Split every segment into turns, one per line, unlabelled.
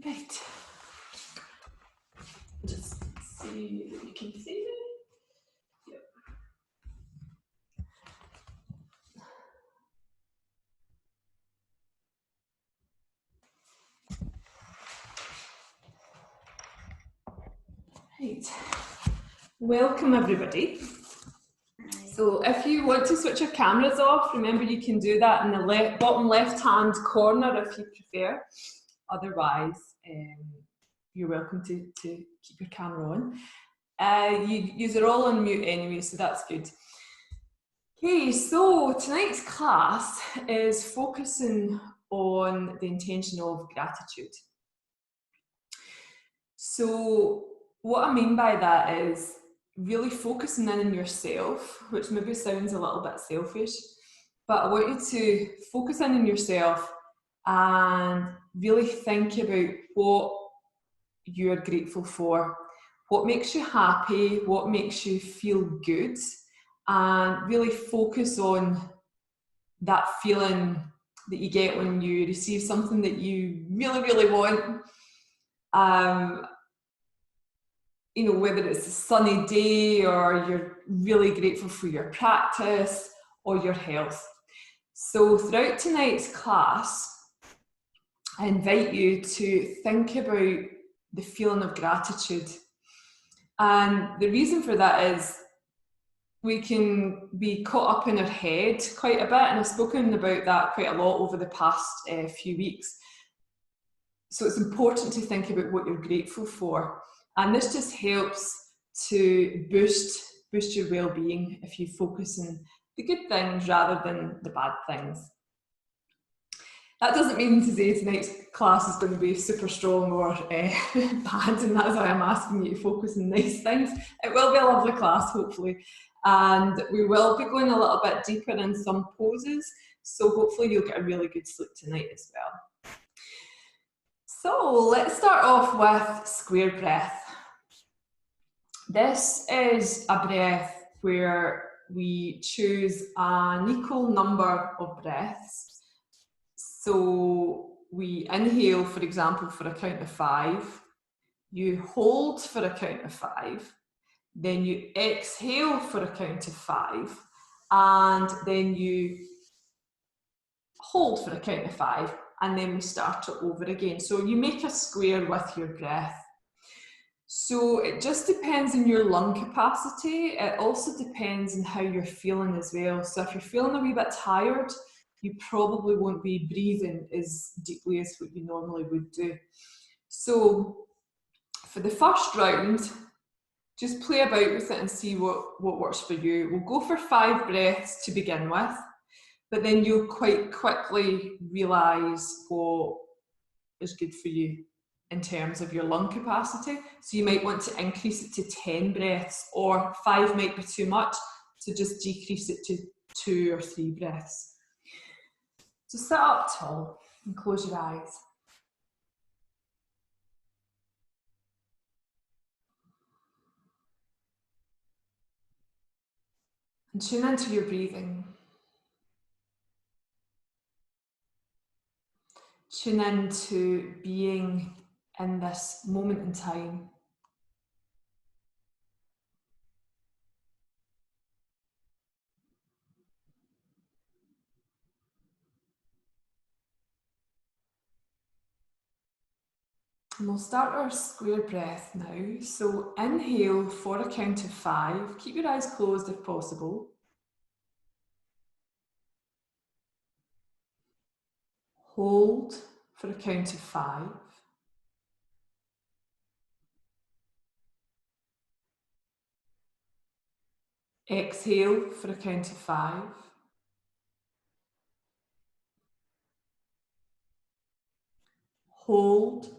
Right. Just see that you can see me. Yep. Right. Welcome everybody. So if you want to switch your cameras off, remember you can do that in the bottom left-hand corner if you prefer. Otherwise, you're welcome to keep your camera on. You're all on mute anyway, so that's good. Okay, so tonight's class is focusing on the intention of gratitude. So what I mean by that is really focusing in on yourself, which maybe sounds a little bit selfish, but I want you to focus in on yourself and really think about what you're grateful for, what makes you happy, what makes you feel good, and really focus on that feeling that you get when you receive something that you really, really want. You know, whether it's a sunny day or you're really grateful for your practice or your health. So throughout tonight's class, I invite you to think about the feeling of gratitude. And the reason for that is we can be caught up in our head quite a bit, and I've spoken about that quite a lot over the past few weeks. So it's important to think about what you're grateful for. And this just helps to boost your well-being if you focus on the good things rather than the bad things. That doesn't mean to say tonight's class is going to be super strong or bad, and that's why I'm asking you to focus on nice things. It will be a lovely class, hopefully, and we will be going a little bit deeper in some poses, so hopefully you'll get a really good sleep tonight as well. So let's start off with square breath. This is a breath where we choose an equal number of breaths. So we inhale, for example, for a count of 5. You hold for a count of 5. Then you exhale for a count of 5. And then you hold for a count of 5. And then we start it over again. So you make a square with your breath. So it just depends on your lung capacity. It also depends on how you're feeling as well. So if you're feeling a wee bit tired, you probably won't be breathing as deeply as what you normally would do. So for the first round, just play about with it and see what works for you. We'll go for 5 breaths to begin with, but then you'll quite quickly realise what is good for you in terms of your lung capacity. So you might want to increase it to 10 breaths, or 5 might be too much, so just decrease it to 2 or 3 breaths. So sit up tall and close your eyes. And tune into your breathing. Tune into being in this moment in time. And we'll start our square breath now. So inhale for a count of 5. Keep your eyes closed if possible. Hold for a count of 5. Exhale for a count of 5. Hold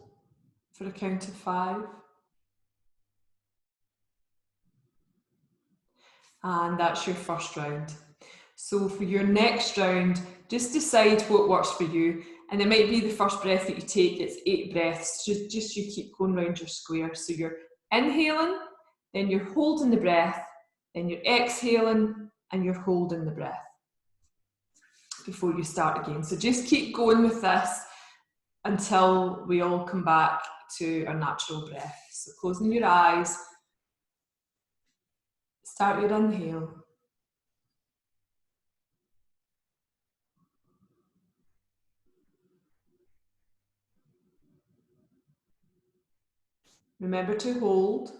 for a count of 5. And that's your first round. So for your next round, just decide what works for you. And it might be the first breath that you take, it's 8 breaths. Just you keep going round your square. So you're inhaling, then you're holding the breath, then you're exhaling, and you're holding the breath before you start again. So just keep going with this until we all come back to our natural breath. So closing your eyes, start your inhale. Remember to hold.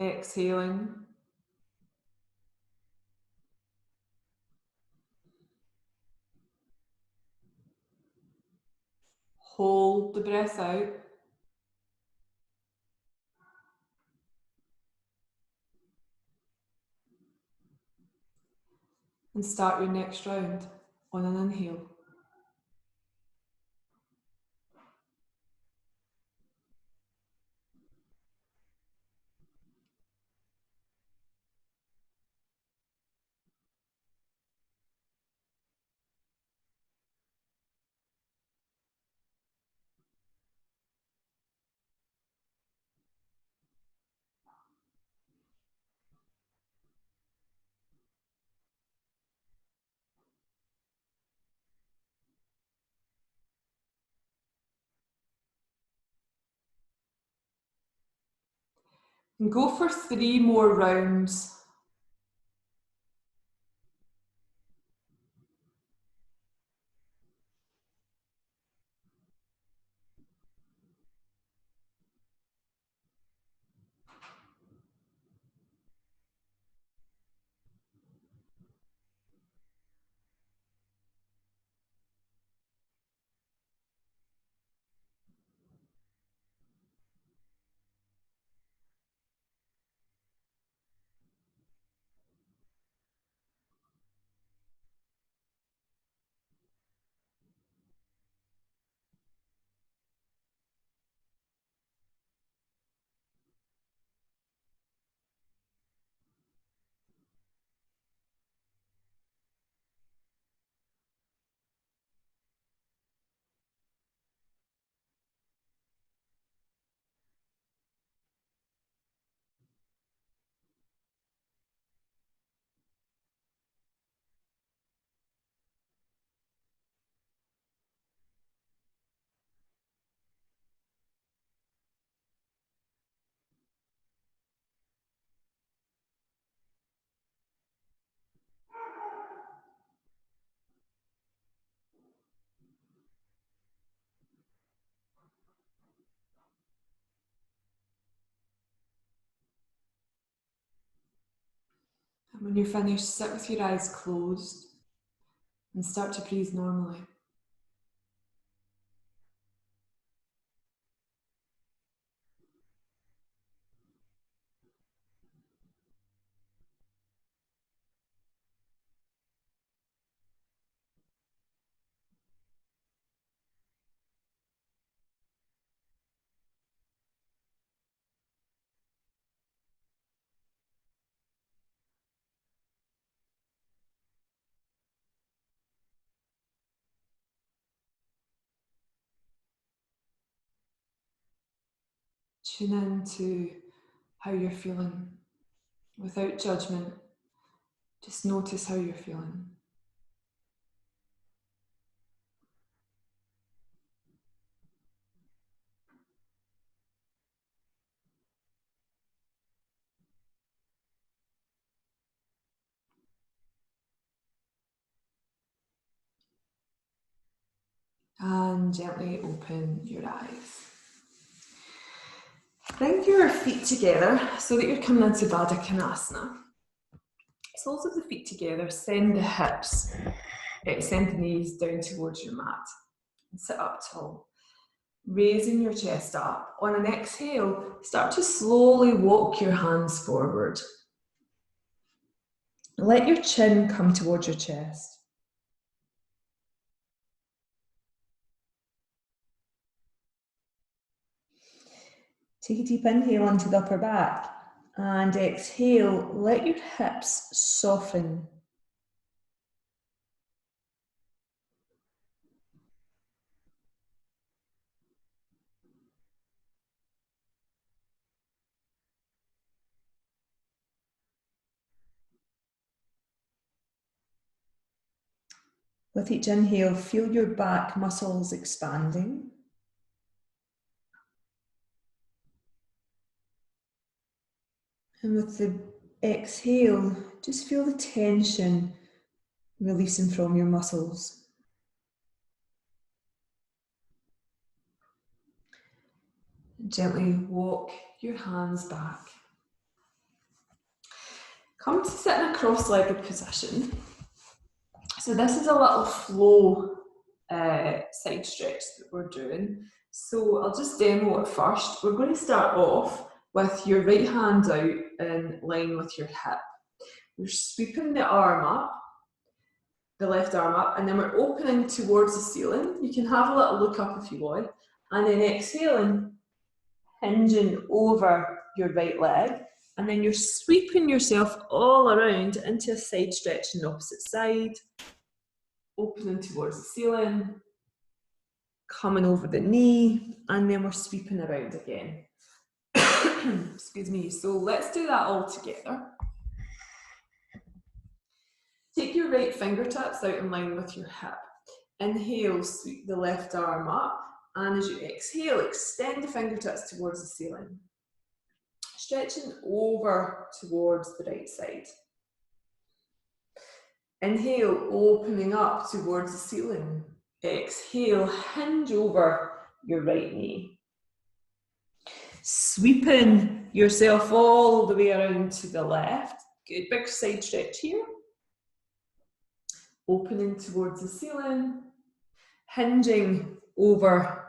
Exhaling. Hold the breath out. And start your next round on an inhale. And go for 3 more rounds. And when you're finished, sit with your eyes closed and start to breathe normally. Tune in to how you're feeling without judgment. Just notice how you're feeling. And gently open your eyes. Bring your feet together so that you're coming into Baddha Konasana. Soles of the feet together, send the hips, send the knees down towards your mat. And sit up tall. Raising your chest up. On an exhale, start to slowly walk your hands forward. Let your chin come towards your chest. Take a deep inhale onto the upper back and exhale, let your hips soften. With each inhale, feel your back muscles expanding. And with the exhale, just feel the tension releasing from your muscles. Gently walk your hands back. Come to sit in a cross-legged position. So this is a little flow side stretch that we're doing. So I'll just demo it first. We're going to start off with your right hand out in line with your hip. We're sweeping the arm up, the left arm up, and then we're opening towards the ceiling. You can have a little look up if you want. And then exhaling, hinging over your right leg. And then you're sweeping yourself all around into a side stretch on the opposite side. Opening towards the ceiling, coming over the knee, and then we're sweeping around again. Excuse me. So let's do that all together. Take your right fingertips out in line with your hip. Inhale, sweep the left arm up, and as you exhale, extend the fingertips towards the ceiling. Stretching over towards the right side. Inhale, opening up towards the ceiling. Exhale, hinge over your right knee. Sweeping yourself all the way around to the left. Good big side stretch here. Opening towards the ceiling. Hinging over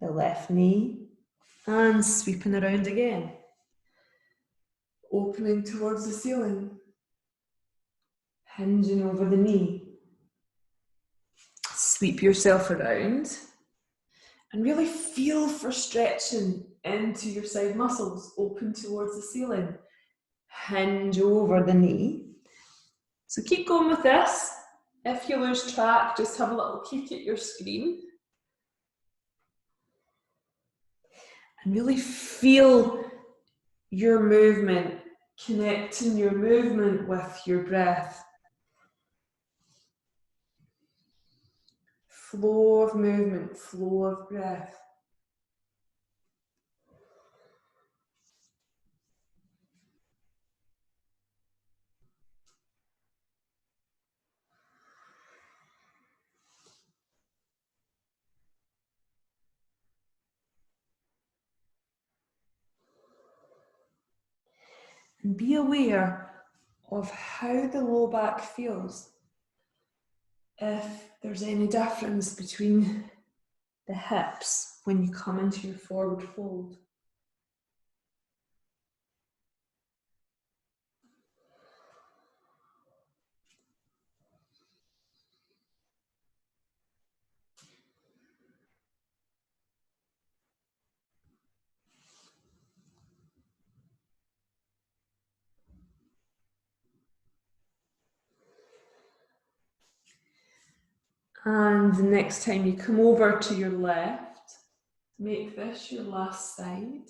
the left knee. And sweeping around again. Opening towards the ceiling. Hinging over the knee. Sweep yourself around and really feel for stretching into your side muscles. Open towards the ceiling. Hinge over the knee. So keep going with this. If you lose track, just have a little peek at your screen. And really feel your movement, connecting your movement with your breath. Flow of movement, flow of breath. And be aware of how the low back feels. If there's any difference between the hips when you come into your forward fold. And the next time you come over to your left, make this your last side.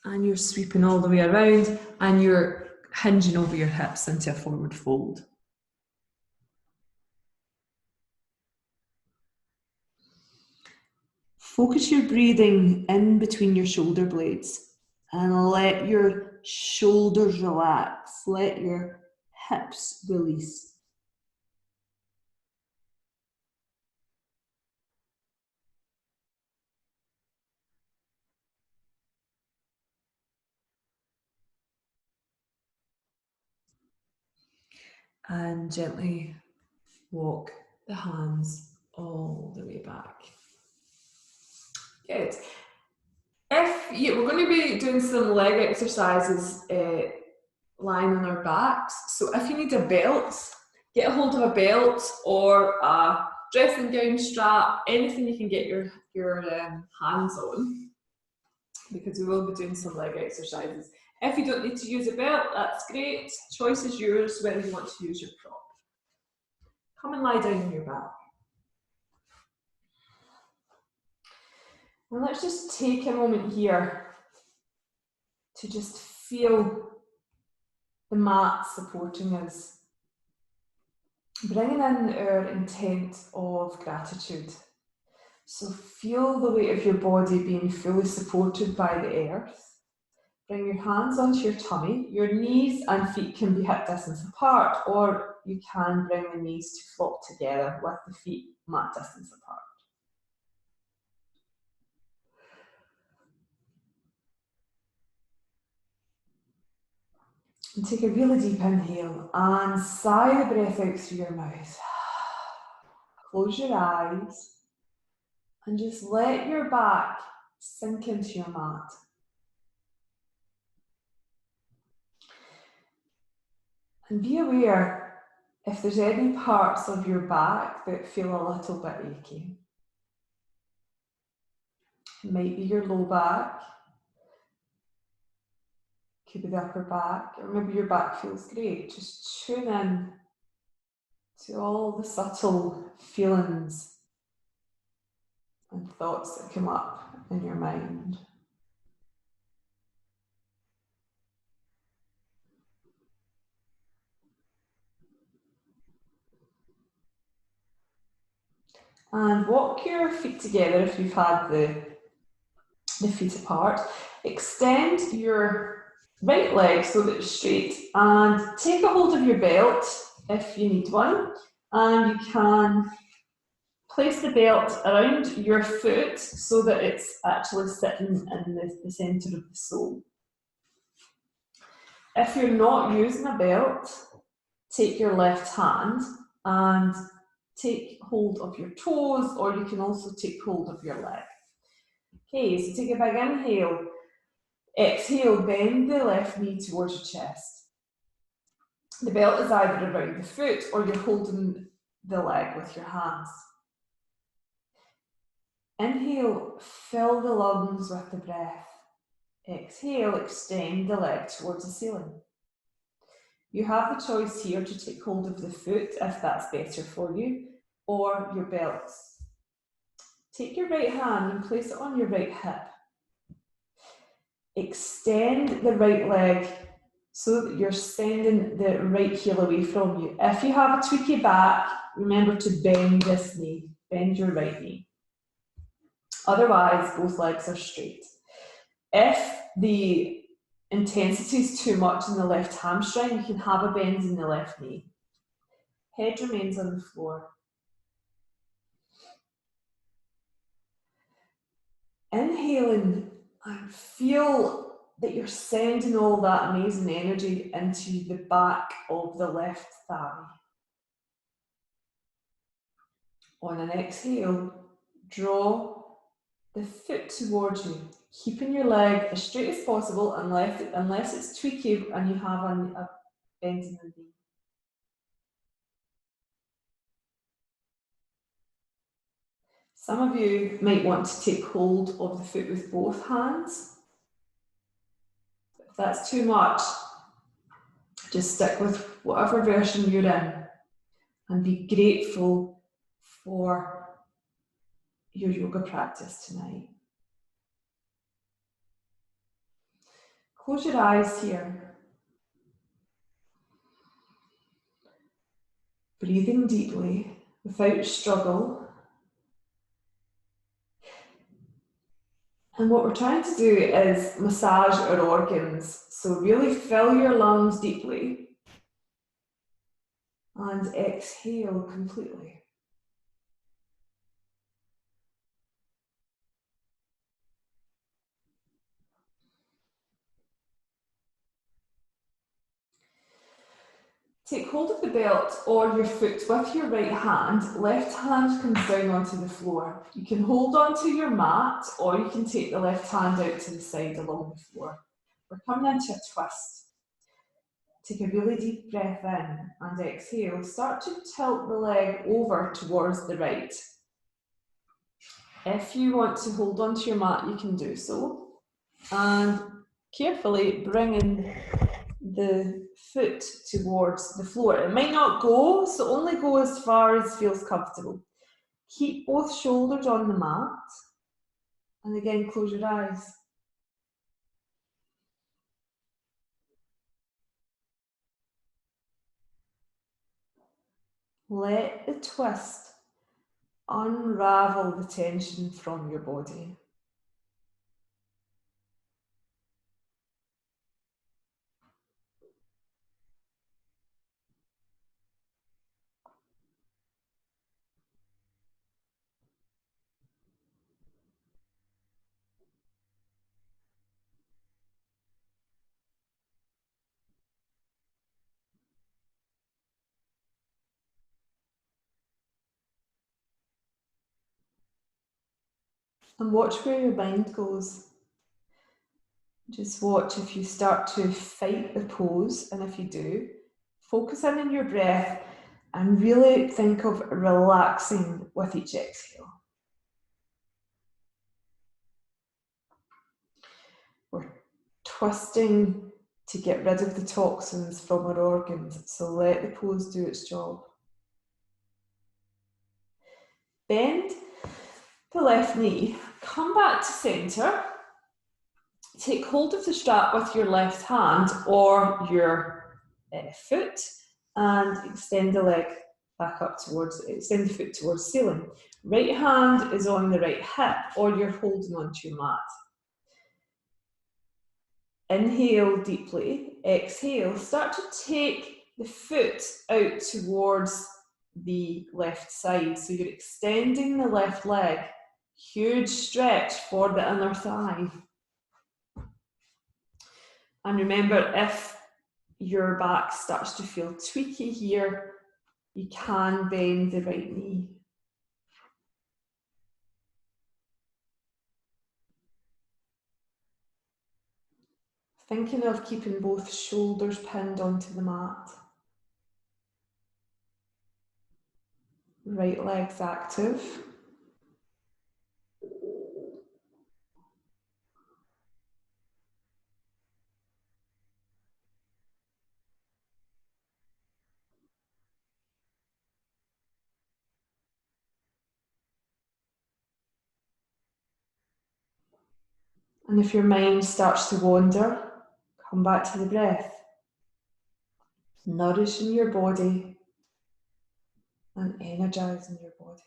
And you're sweeping all the way around and you're hinging over your hips into a forward fold. Focus your breathing in between your shoulder blades and let your shoulders relax. Let your hips release. And gently walk the hands all the way back. Good. We're going to be doing some leg exercises lying on our backs. So if you need a belt, get a hold of a belt or a dressing gown strap, anything you can get your hands on, because we will be doing some leg exercises. If you don't need to use a belt, that's great. Choice is yours whether you want to use your prop. Come and lie down on your back. And let's just take a moment here to just feel the mat supporting us. bringing in our intent of gratitude. So feel the weight of your body being fully supported by the earth. Bring your hands onto your tummy. Your knees and feet can be hip distance apart, or you can bring the knees to flop together with the feet mat distance apart. And take a really deep inhale and sigh the breath out through your mouth. Close your eyes and just let your back sink into your mat. And be aware if there's any parts of your back that feel a little bit achy. It might be your low back, could be the upper back, or maybe your back feels great. Just tune in to all the subtle feelings and thoughts that come up in your mind. And walk your feet together if you've had the feet apart. Extend your right leg so that it's straight and take a hold of your belt if you need one. And you can place the belt around your foot so that it's actually sitting in the centre of the sole. If you're not using a belt, take your left hand and take hold of your toes, or you can also take hold of your leg. Okay, so take a big inhale. Exhale, bend the left knee towards your chest. The belt is either around the foot or you're holding the leg with your hands. Inhale, fill the lungs with the breath. Exhale, extend the leg towards the ceiling. You have the choice here to take hold of the foot if that's better for you, or your belts. Take your right hand and place it on your right hip. Extend the right leg so that you're sending the right heel away from you. If you have a tweaky back, remember to bend this knee, bend your right knee. Otherwise, both legs are straight. If the intensity is too much in the left hamstring, you can have a bend in the left knee. Head remains on the floor. Inhaling and feel that you're sending all that amazing energy into the back of the left thigh. On an exhale, draw the foot towards you, keeping your leg as straight as possible unless it's tweaky and you have a bend in the knee. Some of you might want to take hold of the foot with both hands. If that's too much, just stick with whatever version you're in and be grateful for your yoga practice tonight. Close your eyes here. Breathing deeply without struggle. And what we're trying to do is massage our organs. So really fill your lungs deeply and exhale completely. Take hold of the belt or your foot with your right hand. Left hand comes down onto the floor. You can hold onto your mat or you can take the left hand out to the side along the floor. We're coming into a twist. Take a really deep breath in and exhale. Start to tilt the leg over towards the right. If you want to hold onto your mat, you can do so. And carefully bring in the foot towards the floor. It might not go, so only go as far as feels comfortable. Keep both shoulders on the mat. And again, close your eyes. Let the twist unravel the tension from your body. And watch where your mind goes. Just watch if you start to fight the pose, and if you do, focus in on your breath and really think of relaxing with each exhale. We're twisting to get rid of the toxins from our organs, so let the pose do its job. Bend the left knee, come back to centre, take hold of the strap with your left hand or your foot and extend the leg back up towards, extend the foot towards the ceiling. Right hand is on the right hip or you're holding onto your mat. Inhale deeply, exhale, start to take the foot out towards the left side. So you're extending the left leg, huge stretch for the inner thigh. And remember, if your back starts to feel tweaky here, you can bend the right knee. Thinking of keeping both shoulders pinned onto the mat. Right leg's active. And if your mind starts to wander, come back to the breath. Nourishing your body and energizing your body.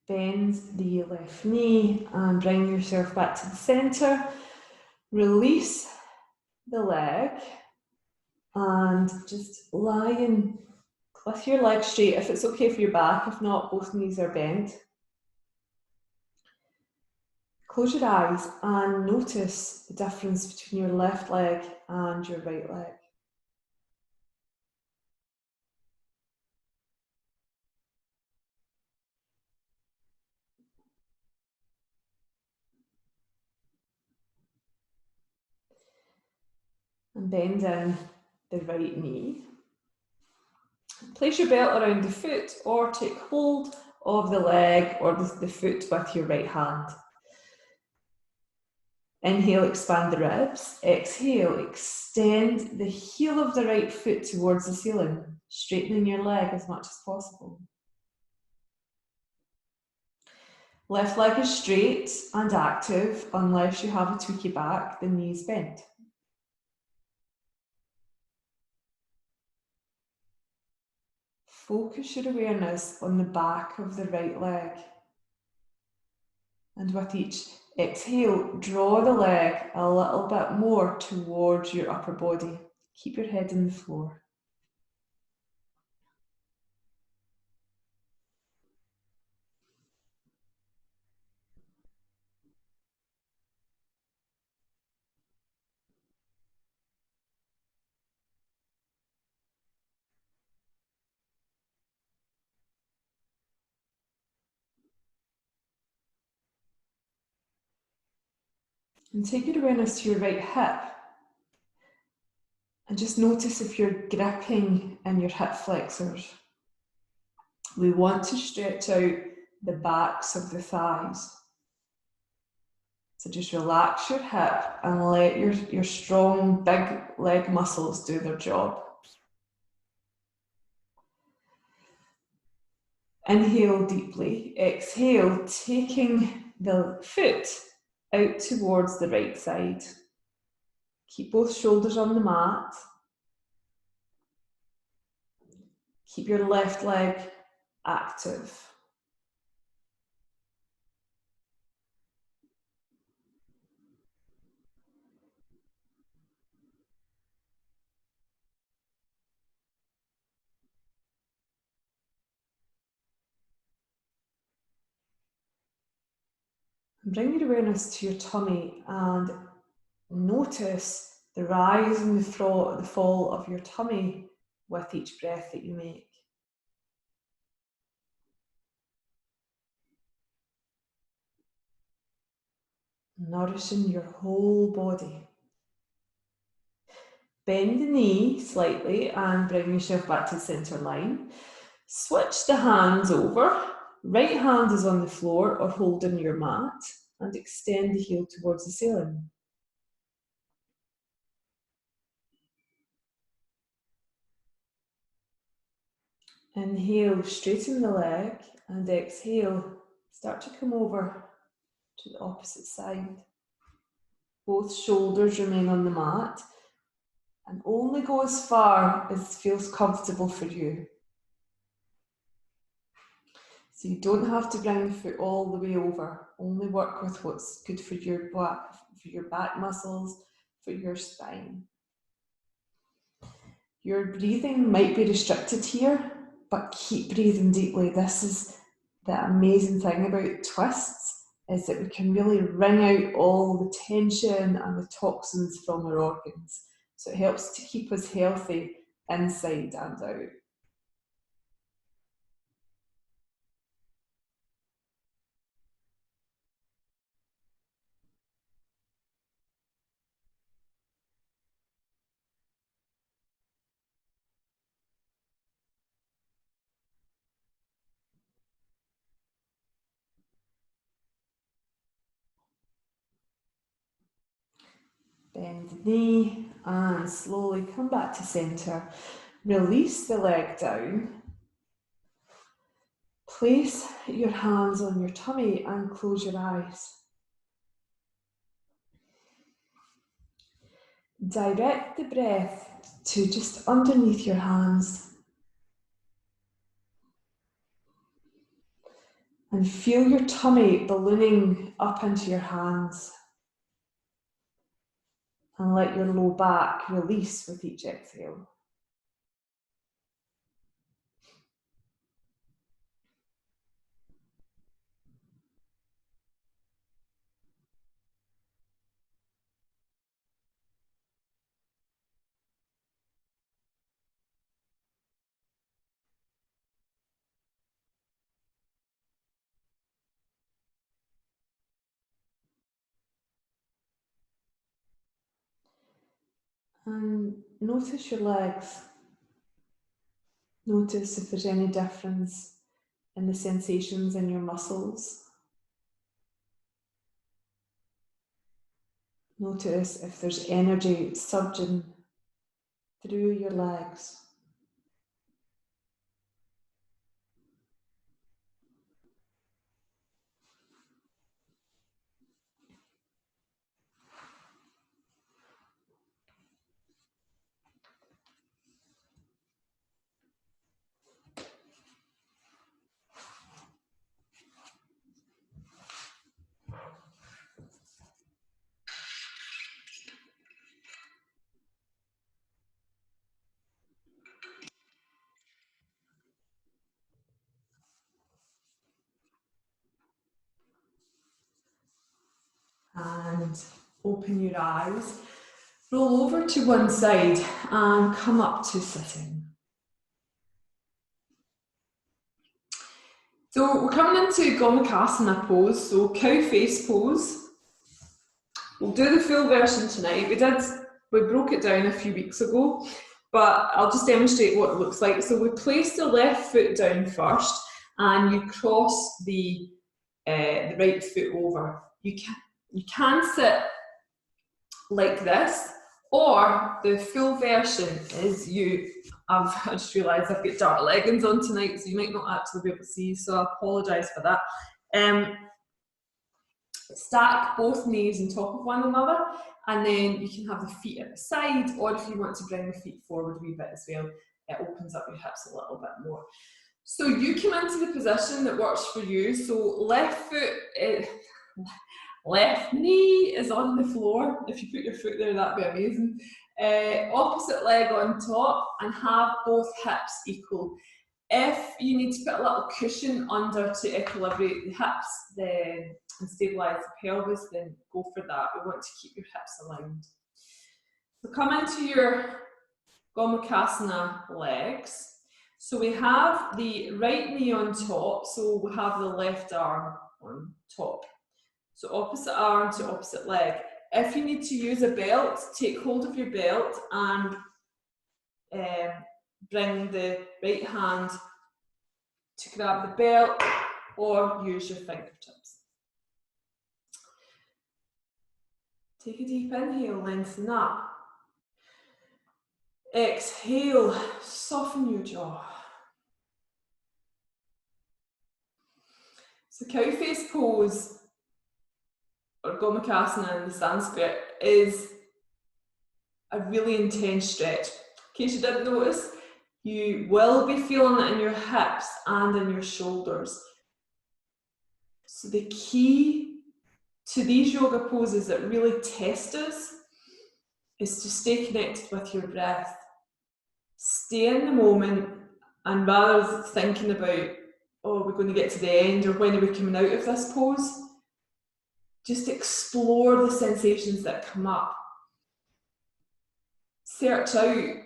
Bend the left knee and bring yourself back to the center. Release the leg and just lying with your legs straight if it's okay for your back. If not, both knees are bent. Close your eyes and notice the difference between your left leg and your right leg. And bend in the right knee. Place your belt around the foot or take hold of the leg or the foot with your right hand. Inhale, expand the ribs. Exhale, extend the heel of the right foot towards the ceiling, straightening your leg as much as possible. Left leg is straight and active unless you have a tweaky back, the knees bent. Focus your awareness on the back of the right leg. And with each exhale, draw the leg a little bit more towards your upper body. Keep your head on the floor. And take your awareness to your right hip. And just notice if you're gripping in your hip flexors. We want to stretch out the backs of the thighs. So just relax your hip and let your strong, big leg muscles do their job. Inhale deeply, exhale, taking the foot out towards the right side. Keep both shoulders on the mat. Keep your left leg active. Bring your awareness to your tummy and notice the rise and the fall of your tummy with each breath that you make. Nourishing your whole body. Bend the knee slightly and bring yourself back to the centre line. Switch the hands over. Right hand is on the floor or holding your mat, and extend the heel towards the ceiling. Inhale, straighten the leg, and exhale, start to come over to the opposite side. Both shoulders remain on the mat, and only go as far as feels comfortable for you. So you don't have to bring the foot all the way over. Only work with what's good for your back muscles, for your spine. Your breathing might be restricted here, but keep breathing deeply. This is the amazing thing about twists, is that we can really wring out all the tension and the toxins from our organs. So it helps to keep us healthy inside and out. Bend the knee and slowly come back to centre. Release the leg down. Place your hands on your tummy and close your eyes. Direct the breath to just underneath your hands. And feel your tummy ballooning up into your hands. And let your low back release with each exhale. And notice your legs. Notice if there's any difference in the sensations in your muscles. Notice if there's energy surging through your legs. And open your eyes. Roll over to one side and come up to sitting. So we're coming into Gomukhasana pose, so cow face pose. We'll do the full version tonight. We broke it down a few weeks ago, but I'll just demonstrate what it looks like. So we place the left foot down first, and you cross the right foot over. You can sit like this, or the full version is I just realised I've got dark leggings on tonight, so you might not actually be able to see, so I apologise for that. Stack both knees on top of one another, and then you can have the feet at the side, or if you want to bring the feet forward a wee bit as well, it opens up your hips a little bit more. So you come into the position that works for you. So left foot, left knee is on the floor. If you put your foot there, that'd be amazing. Opposite leg on top, and have both hips equal. If you need to put a little cushion under to equilibrate the hips then, and stabilise the pelvis, then go for that. We want to keep your hips aligned. So come into your Gomukhasana legs. So we have the right knee on top, so we have the left arm on top. So opposite arm to opposite leg. If you need to use a belt, take hold of your belt and bring the right hand to grab the belt, or use your fingertips. Take a deep inhale, lengthen up. Exhale, soften your jaw. So cow face pose, or Gomukhasana in the Sanskrit, is a really intense stretch. In case you didn't notice, you will be feeling it in your hips and in your shoulders. So the key to these yoga poses that really test us is to stay connected with your breath. Stay in the moment, and rather than thinking about, oh, we're going to get to the end, or when are we coming out of this pose, just explore the sensations that come up. Search out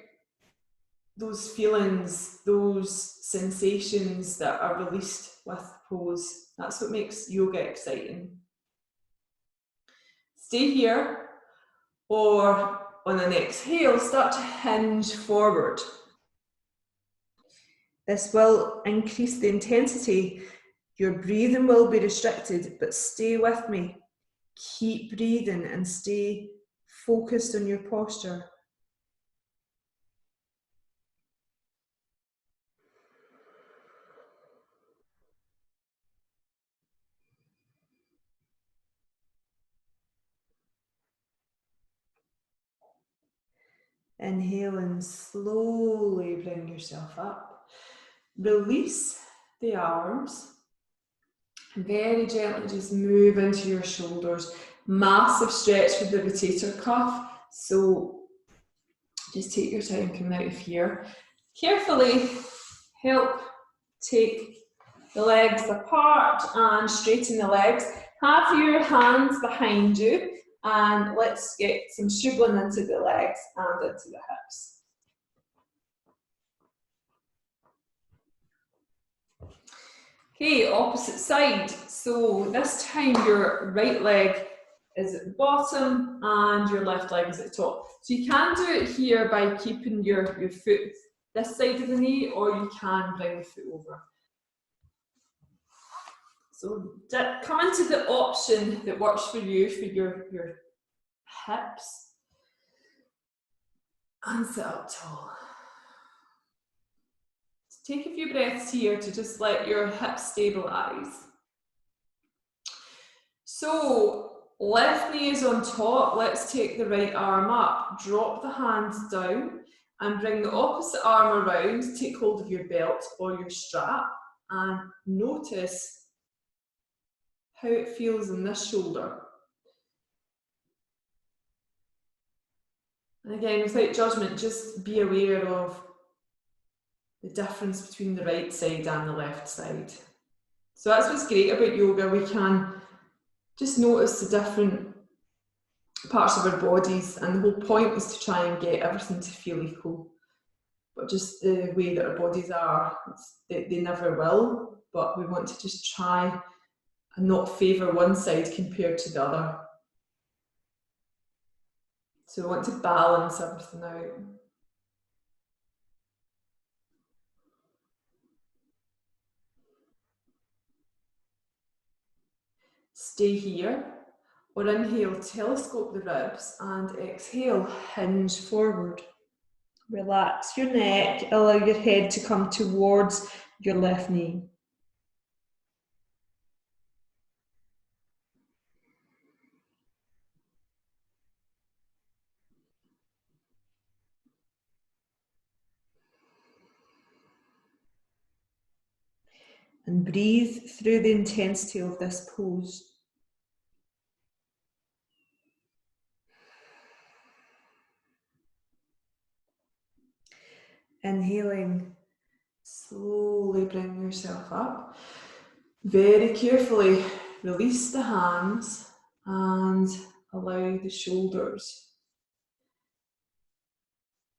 those feelings, those sensations that are released with the pose. That's what makes yoga exciting. Stay here, or on an exhale, start to hinge forward. This will increase the intensity. Your breathing will be restricted, but stay with me. Keep breathing and stay focused on your posture. Inhale and slowly bring yourself up. Release the arms. Very gently just move into your shoulders. Massive stretch with the rotator cuff. So just take your time coming out of here. Carefully help take the legs apart and straighten the legs. Have your hands behind you. And let's get some shuggling into the legs and into the hips. Okay, opposite side. So this time your right leg is at the bottom and your left leg is at the top. So you can do it here by keeping your foot this side of the knee, or you can bring the foot over. So come into the option that works for you, for your hips, and sit up tall. So take a few breaths here to just let your hips stabilize. So left knee is on top. Let's take the right arm up. Drop the hands down and bring the opposite arm around. Take hold of your belt or your strap and notice how it feels in this shoulder. And again, without judgment, just be aware of the difference between the right side and the left side. So that's what's great about yoga. We can just notice the different parts of our bodies, and the whole point is to try and get everything to feel equal. But just the way that our bodies are, they never will, but we want to just try and not favour one side compared to the other. So we want to balance everything out. Stay here, or inhale, telescope the ribs, and exhale, hinge forward. Relax your neck, allow your head to come towards your left knee. And breathe through the intensity of this pose. Inhaling, slowly bring yourself up. Very carefully release the hands and allow the shoulders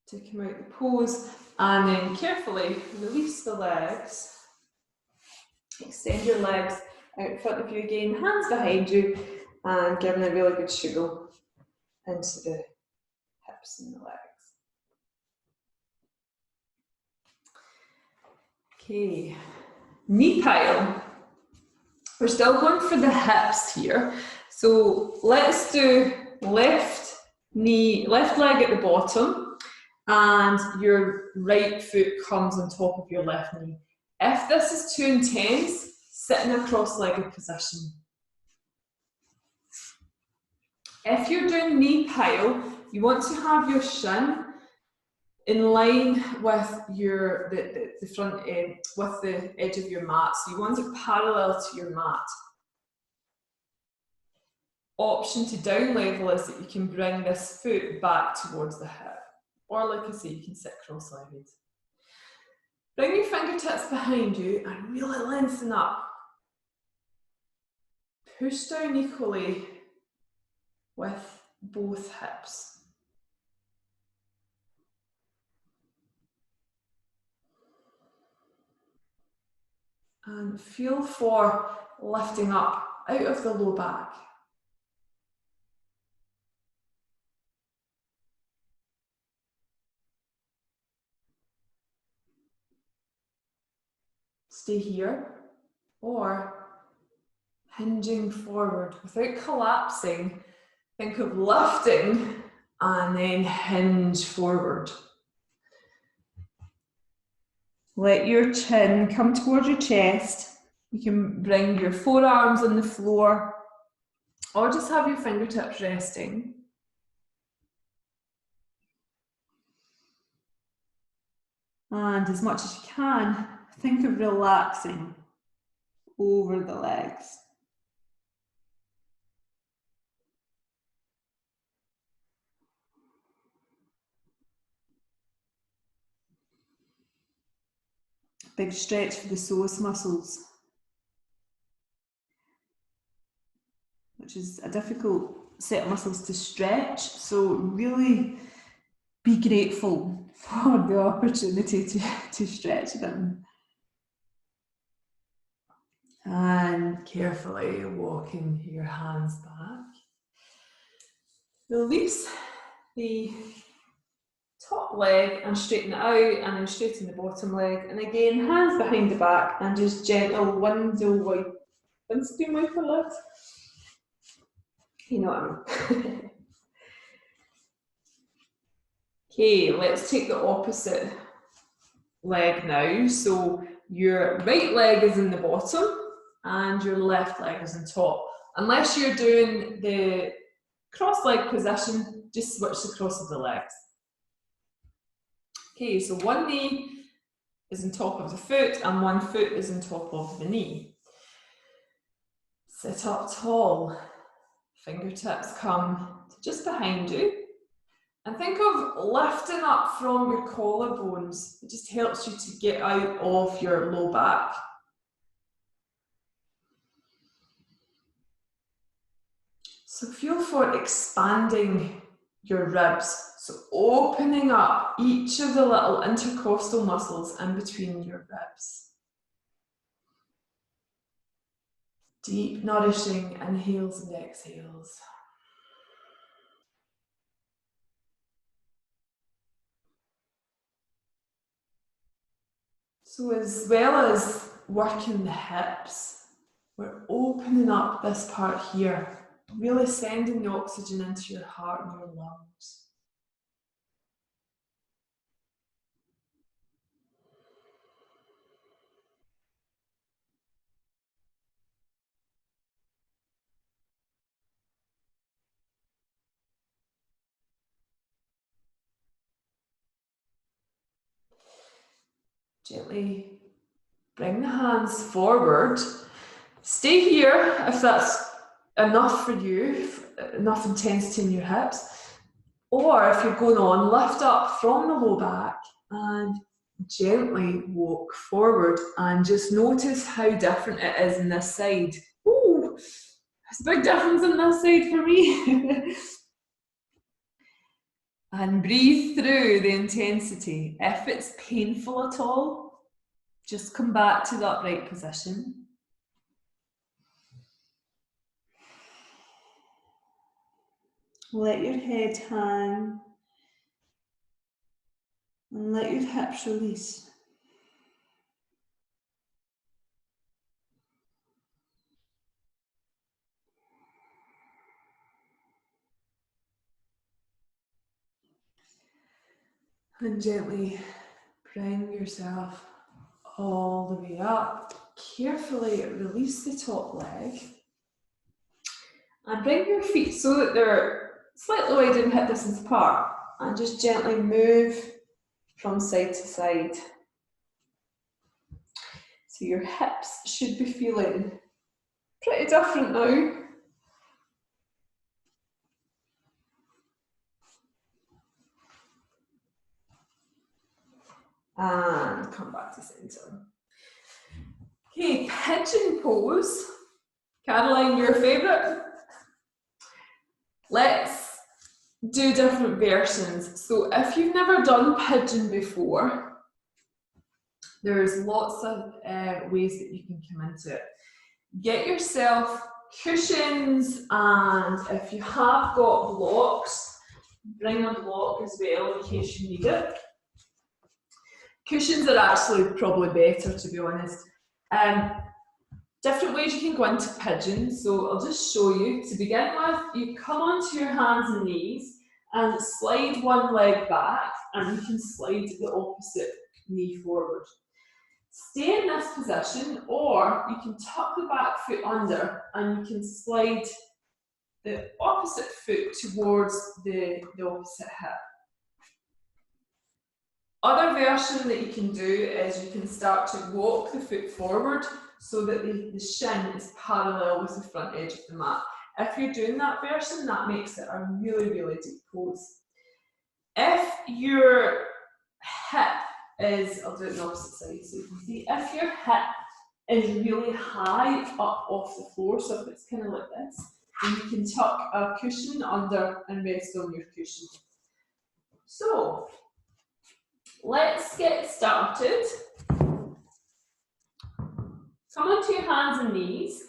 to come out the pose, and then carefully release the legs. Extend your legs out in front of you again, hands behind you, and giving a really good shuggle into the hips and the legs. Okay, knee pile. We're still going for the hips here. So let's do left knee, left leg at the bottom, and your right foot comes on top of your left knee. If this is too intense, sit in a cross-legged position. If you're doing knee pile, you want to have your shin in line with your the front end, with the edge of your mat. So you want it parallel to your mat. Option to down level is that you can bring this foot back towards the hip. Or like I say, you can sit cross-legged. Bring your fingertips behind you and really lengthen up. Push down equally with both hips. And feel for lifting up out of the low back. Stay here, or hinging forward without collapsing. Think of lifting and then hinge forward. Let your chin come towards your chest. You can bring your forearms on the floor, or just have your fingertips resting. And as much as you can, think of relaxing over the legs. Big stretch for the psoas muscles, which is a difficult set of muscles to stretch. So really be grateful for the opportunity to stretch them. And carefully walking your hands back. Release the top leg and straighten it out, and then straighten the bottom leg. And again, hands behind the back and just gentle windscreen wiper lift. You know what I mean. Okay, let's take the opposite leg now. So your right leg is in the bottom and your left leg is on top. Unless you're doing the cross leg position, just switch the cross of the legs. Okay, so one knee is on top of the foot and one foot is on top of the knee. Sit up tall. Fingertips come to just behind you. And think of lifting up from your collarbones. It just helps you to get out of your low back. So feel for expanding your ribs. So opening up each of the little intercostal muscles in between your ribs. Deep, nourishing inhales and exhales. So as well as working the hips, we're opening up this part here, really sending the oxygen into your heart and your lungs. Gently Bring the hands forward. Stay here if that's enough for you, enough intensity in your hips. Or if you're going on, lift up from the low back and gently walk forward, and just notice how different it is in this side. Ooh, it's a big difference in this side for me. And breathe through the intensity. If it's painful at all, just come back to the upright position. Let your head hang and let your hips release. And gently bring yourself all the way up. Carefully release the top leg. And bring your feet so that they're slightly wider in hip distance apart. And just gently move from side to side. So your hips should be feeling pretty different now. And come back to center. Okay, pigeon pose. Caroline, your favourite? Let's do different versions. So if you've never done pigeon before, there's lots of ways that you can come into it. Get yourself cushions, and if you have got blocks, bring a block as well in case you need it. Cushions are actually probably better, to be honest. Different ways you can go into pigeon, so I'll just show you. To begin with, you come onto your hands and knees and slide one leg back, and you can slide the opposite knee forward. Stay in this position, or you can tuck the back foot under and you can slide the opposite foot towards the opposite hip. Other version that you can do is you can start to walk the foot forward so that the shin is parallel with the front edge of the mat. If you're doing that version, that makes it a really, really deep pose. If your hip is, I'll do it on the opposite side so you can see, if your hip is really high up off the floor, so if it's kind of like this, then you can tuck a cushion under and rest on your cushion. So, let's get started. Come onto your hands and knees,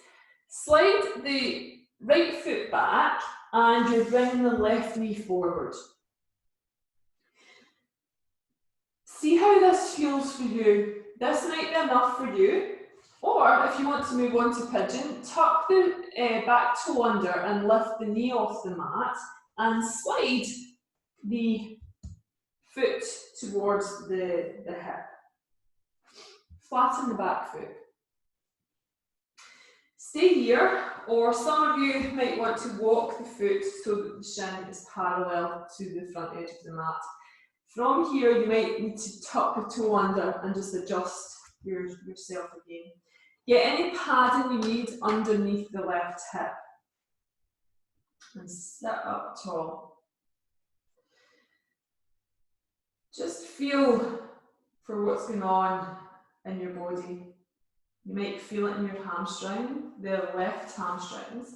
slide the right foot back, and you're bringing the left knee forward. See how this feels for you. This might be enough for you, or if you want to move on to pigeon, tuck the back toe under and lift the knee off the mat, and slide the foot towards the hip. Flatten the back foot. Stay here, or some of you might want to walk the foot so that the shin is parallel to the front edge of the mat. From here, you might need to tuck the toe under and just adjust yourself again. Get any padding you need underneath the left hip. And sit up tall. Just feel for what's going on in your body. You might feel it in your hamstring, the left hamstrings.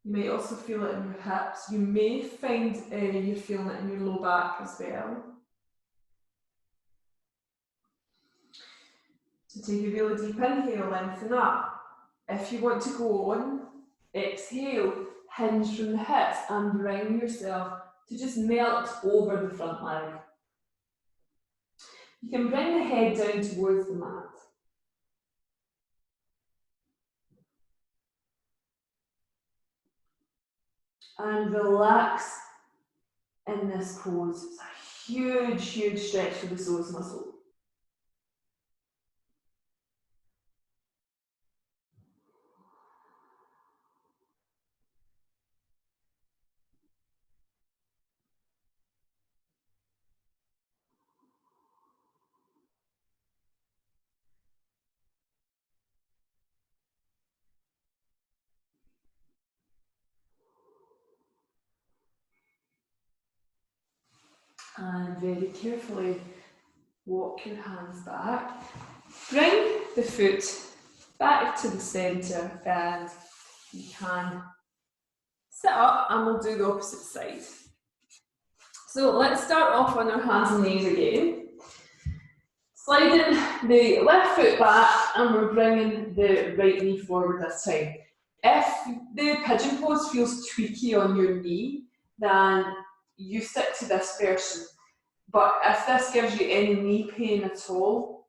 You might also feel it in your hips. You may find you're feeling it in your low back as well. So take a really deep inhale, lengthen up. If you want to go on, exhale, hinge from the hips and bring yourself to just melt over the front leg. You can bring the head down towards the mat. And relax in this pose. It's a huge, huge stretch for the psoas muscle. And very carefully walk your hands back. Bring the foot back to the centre, and you can sit up and we'll do the opposite side. So let's start off on our hands and knees again. Sliding the left foot back and we're bringing the right knee forward this time. If the pigeon pose feels tweaky on your knee, then you stick to this version. But if this gives you any knee pain at all,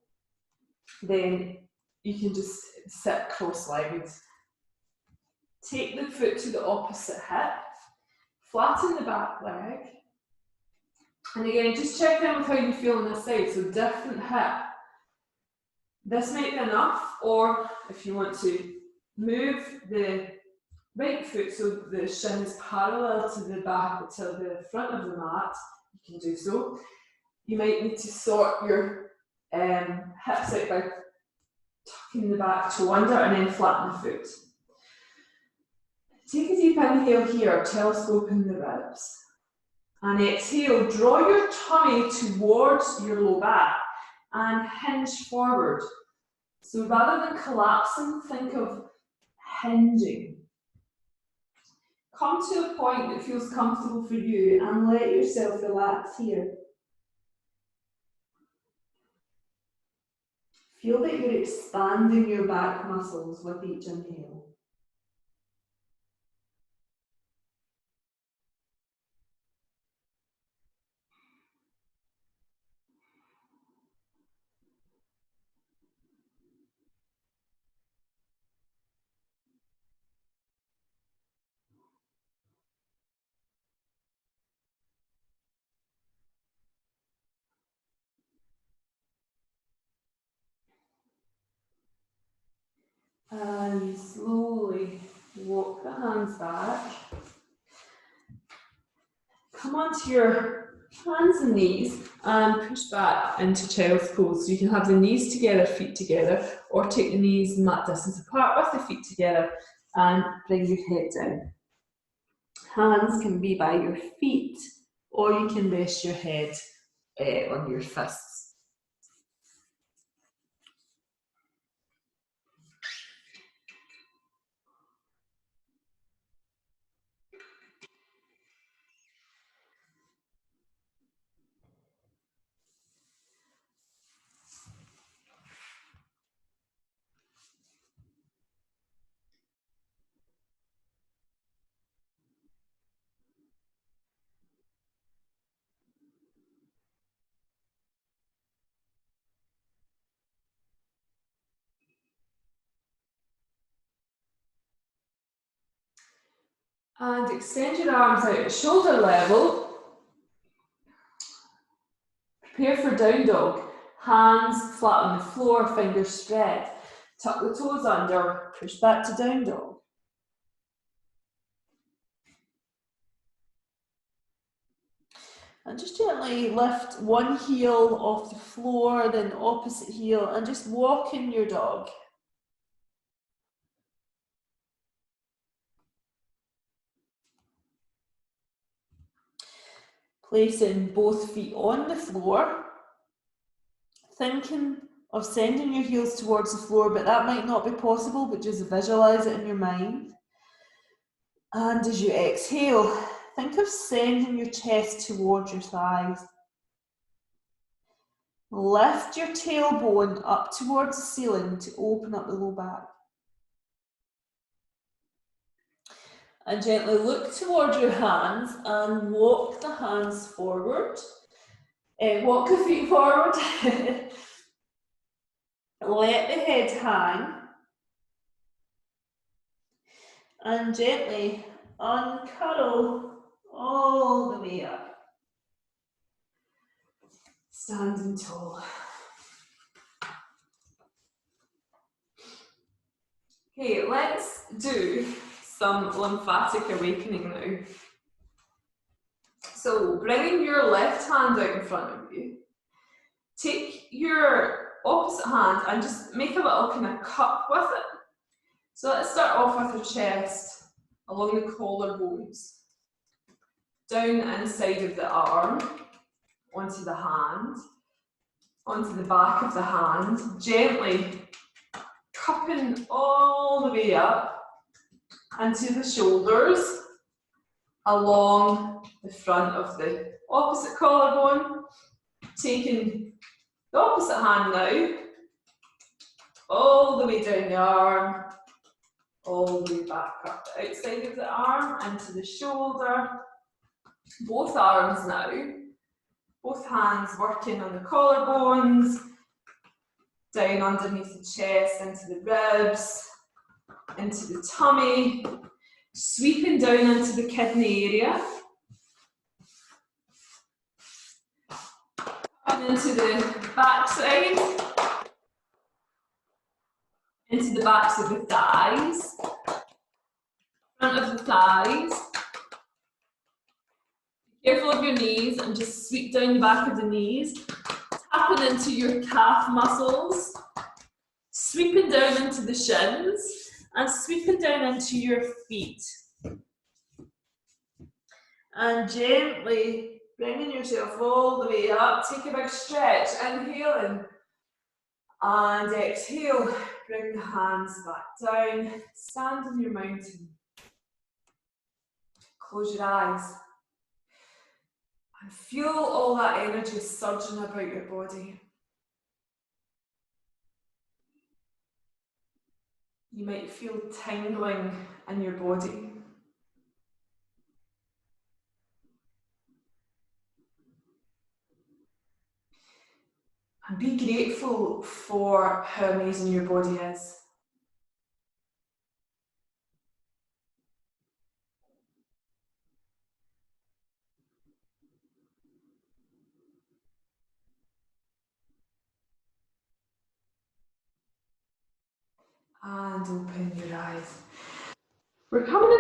then you can just sit cross-legged. Take the foot to the opposite hip, flatten the back leg, and again, just check in with how you feel on this side, so different hip. This might be enough, or if you want to move the right foot so the shin is parallel to the back, to the front of the mat, you can do so. You might need to sort your hips out by tucking the back toe under and then flatten the foot. Take a deep inhale here, telescoping the ribs. And exhale, draw your tummy towards your low back and hinge forward. So rather than collapsing, think of hinging. Come to a point that feels comfortable for you and let yourself relax here. Feel that you're expanding your back muscles with each inhale. And slowly walk the hands back. Come onto your hands and knees and push back into child's pose. So you can have the knees together, feet together, or take the knees mat distance apart with the feet together and bring your head down. Hands can be by your feet, or you can rest your head on your fists. And extend your arms out at shoulder level. Prepare for down dog. Hands flat on the floor, fingers spread. Tuck the toes under, push back to down dog. And just gently lift one heel off the floor, then the opposite heel, and just walk in your dog. Placing both feet on the floor, thinking of sending your heels towards the floor, but that might not be possible, but just visualize it in your mind. And as you exhale, think of sending your chest towards your thighs. Lift your tailbone up towards the ceiling to open up the low back. And gently look towards your hands and walk the hands forward. Walk the feet forward. Let the head hang. And gently uncurl all the way up. Standing tall. Okay, let's do some lymphatic awakening now. So bringing your left hand out in front of you, take your opposite hand and just make a little kind of cup with it. So let's start off with your chest, along the collarbones, down inside of the arm, onto the hand, onto the back of the hand, gently cupping all the way up into the shoulders, along the front of the opposite collarbone, taking the opposite hand now, all the way down the arm, all the way back up the outside of the arm, into the shoulder. Both arms now, both hands working on the collarbones, down underneath the chest, into the ribs, into the tummy, sweeping down into the kidney area, and into the back side, into the backs of the thighs, front of the thighs. Be careful of your knees and just sweep down the back of the knees, tapping into your calf muscles, sweeping down into the shins, and sweeping down into your feet. And gently bringing yourself all the way up. Take a big stretch, inhaling. And exhale, bring the hands back down. Stand on your mountain. Close your eyes. And feel all that energy surging about your body. You might feel tingling in your body. And be grateful for how amazing your body is. And open your eyes. We're coming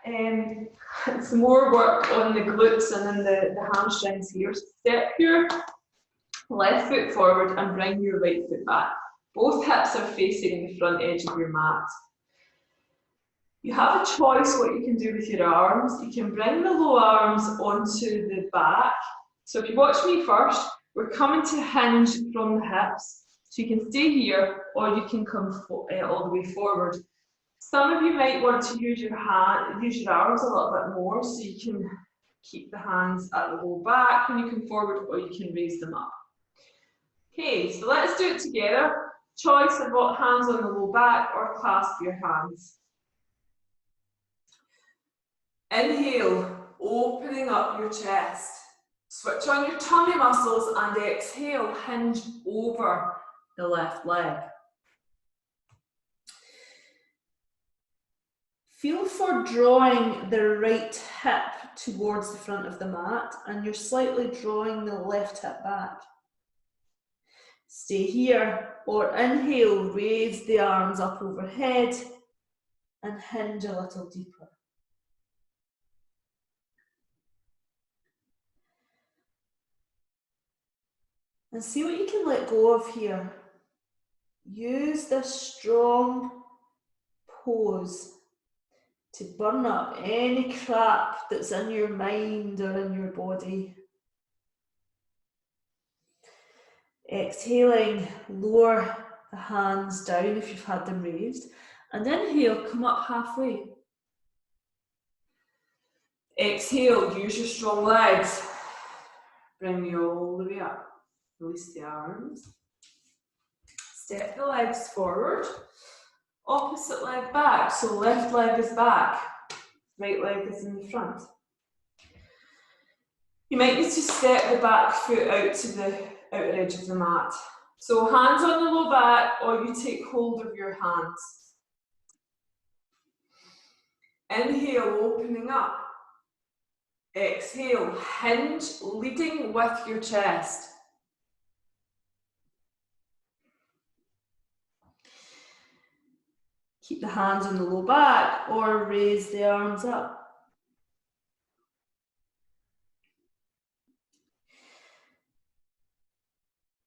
into some more work on the glutes and then the hamstrings here. Step your left foot forward and bring your right foot back. Both hips are facing the front edge of your mat. You have a choice what you can do with your arms. You can bring the low arms onto the back. So if you watch me first, we're coming to hinge from the hips. So you can stay here or you can come all the way forward. Some of you might want to use your arms a little bit more, so you can keep the hands at the low back when you come forward, or you can raise them up. Okay, so let's do it together. Choice of what hands on the low back or clasp your hands. Inhale, opening up your chest. Switch on your tummy muscles and exhale, hinge over the left leg. Feel for drawing the right hip towards the front of the mat, and you're slightly drawing the left hip back. Stay here, or inhale, raise the arms up overhead and hinge a little deeper. And see what you can let go of here. Use this strong pose to burn up any crap that's in your mind or in your body. Exhaling, lower the hands down if you've had them raised. And inhale, come up halfway. Exhale, use your strong legs. Bring you all the way up. Release the arms. Step the legs forward. Opposite leg back, so left leg is back, right leg is in the front. You might need to step the back foot out to the outer edge of the mat. So hands on the low back, or you take hold of your hands. Inhale, opening up. Exhale, hinge, leading with your chest. Keep the hands on the low back or raise the arms up.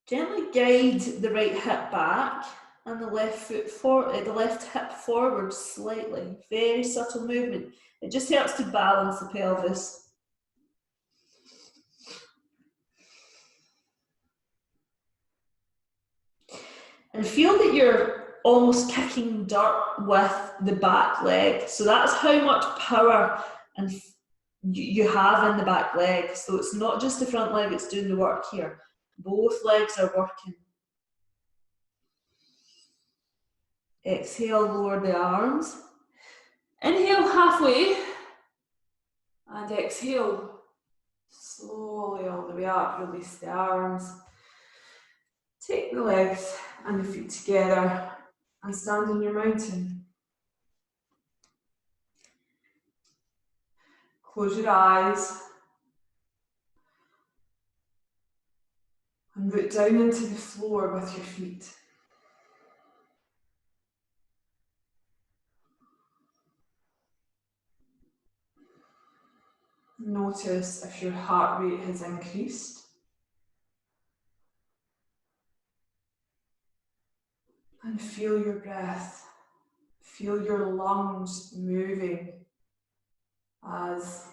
Gently guide the right hip back and the left foot forward, the left hip forward slightly. Very subtle movement. It just helps to balance the pelvis.
And feel that you're almost kicking dirt with the back leg. So that's how much power and you have in the back leg. So it's not just the front leg that's doing the work here. Both legs are working. Exhale, lower the arms. Inhale halfway. And exhale. Slowly all the way up, release the arms. Take the legs and the feet together and stand on your mountain. Close your eyes and root down into the floor with your feet. Notice if your heart rate has increased. And feel your breath. Feel your lungs moving as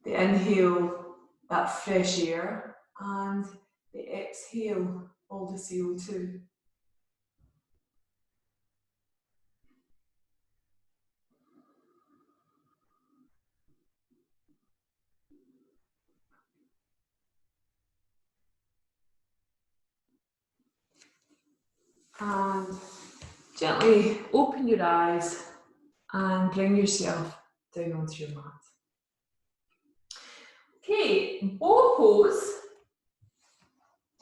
they inhale that fresh air and they exhale all the CO2. And gently open your eyes and bring yourself down onto your mat. Okay, bow pose.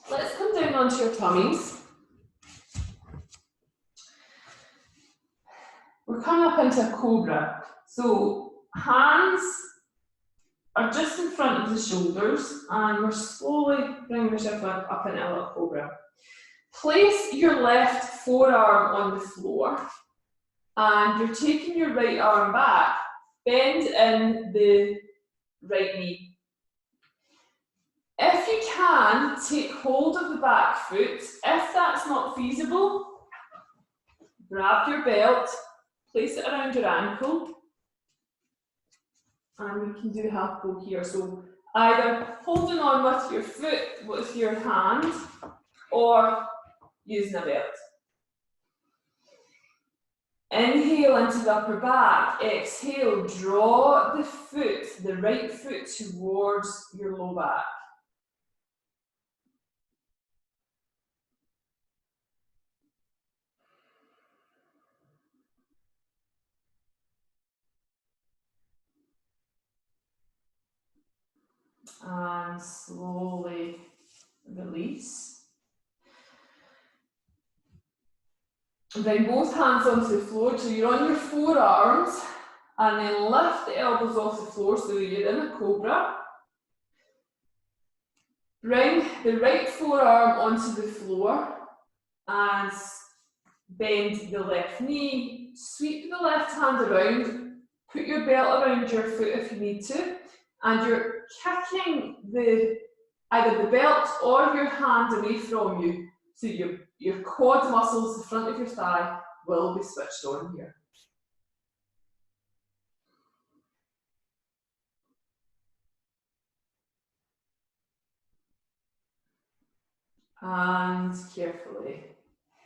Let's come down onto your tummies. We're coming up into a cobra. So hands are just in front of the shoulders and we're slowly bringing yourself up into a little cobra. Place your left forearm on the floor and you're taking your right arm back. Bend in the right knee. If you can, take hold of the back foot. If that's not feasible, grab your belt, place it around your ankle, and we can do half bow here. So either holding on with your foot, with your hand, or using a belt. Inhale into the upper back, exhale, draw the foot, the right foot towards your low back. And slowly release. Bring both hands onto the floor till you're on your forearms and then lift the elbows off the floor so you're in a cobra. Bring the right forearm onto the floor and bend the left knee. Sweep the left hand around. Put your belt around your foot if you need to. And you're kicking either the belt or your hand away from you. So your quad muscles, the front of your thigh, will be switched on here. And carefully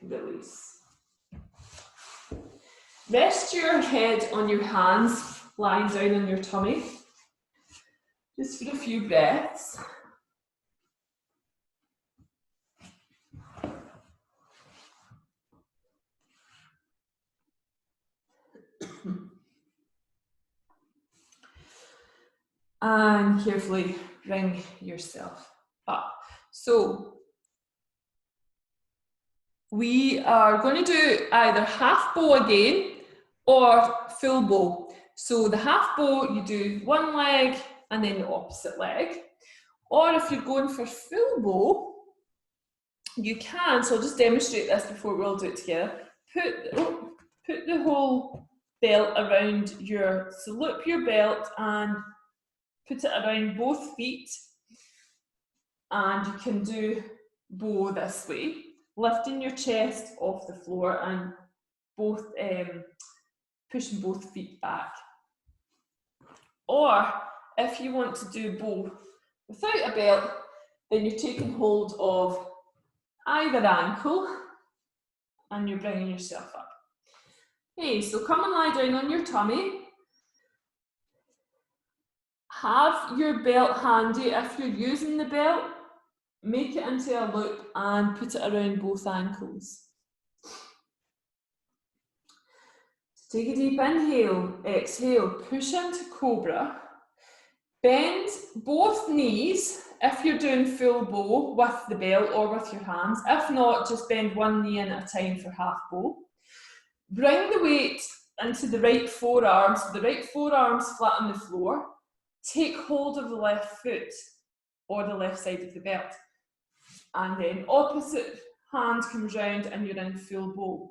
release. Rest your head on your hands, lying down on your tummy, just for a few breaths. And carefully bring yourself up. So we are going to do either half bow again or full bow. So the half bow, you do one leg and then the opposite leg. Or if you're going for full bow, you can, so I'll just demonstrate this before we all do it together. Put the whole belt around so loop your belt and put it around both feet. And you can do bow this way, lifting your chest off the floor and pushing both feet back. Or if you want to do bow without a belt, then you're taking hold of either ankle and you're bringing yourself up. Okay, so come and lie down on your tummy. Have your belt handy. If you're using the belt, make it into a loop and put it around both ankles. Take a deep inhale, exhale, push into cobra. Bend both knees if you're doing full bow with the belt or with your hands. If not, just bend one knee in at a time for half bow. Bring the weight into the right forearms, the right forearms flat on the floor. Take hold of the left foot or the left side of the belt. And then opposite hand comes round and you're in full bow.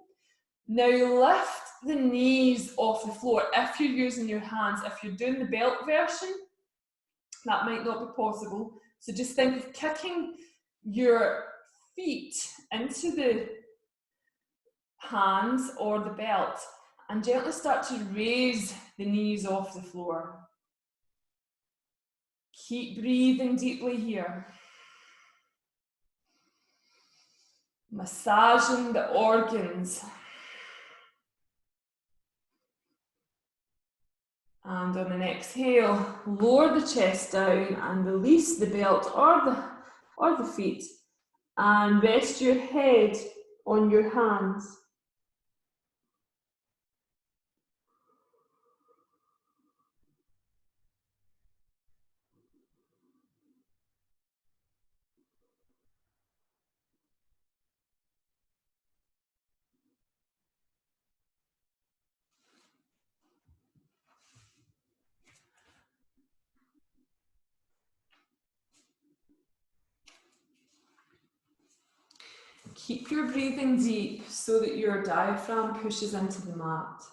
Now lift the knees off the floor if you're using your hands. If you're doing the belt version, that might not be possible. So just think of kicking your feet into the hands or the belt and gently start to raise the knees off the floor. Keep breathing deeply here. Massaging the organs. And on an exhale, lower the chest down and release the belt or the feet. And rest your head on your hands. Keep your breathing deep so that your diaphragm pushes into the mat.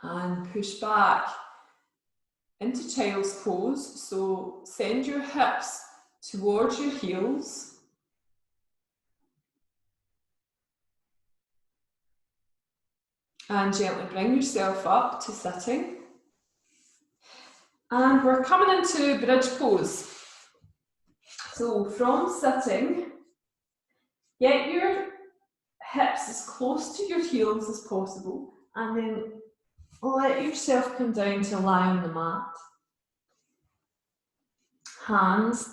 And push back into child's pose. So send your hips towards your heels. And gently bring yourself up to sitting. And we're coming into bridge pose. So from sitting, get your hips as close to your heels as possible, and then let yourself come down to lie on the mat. Hands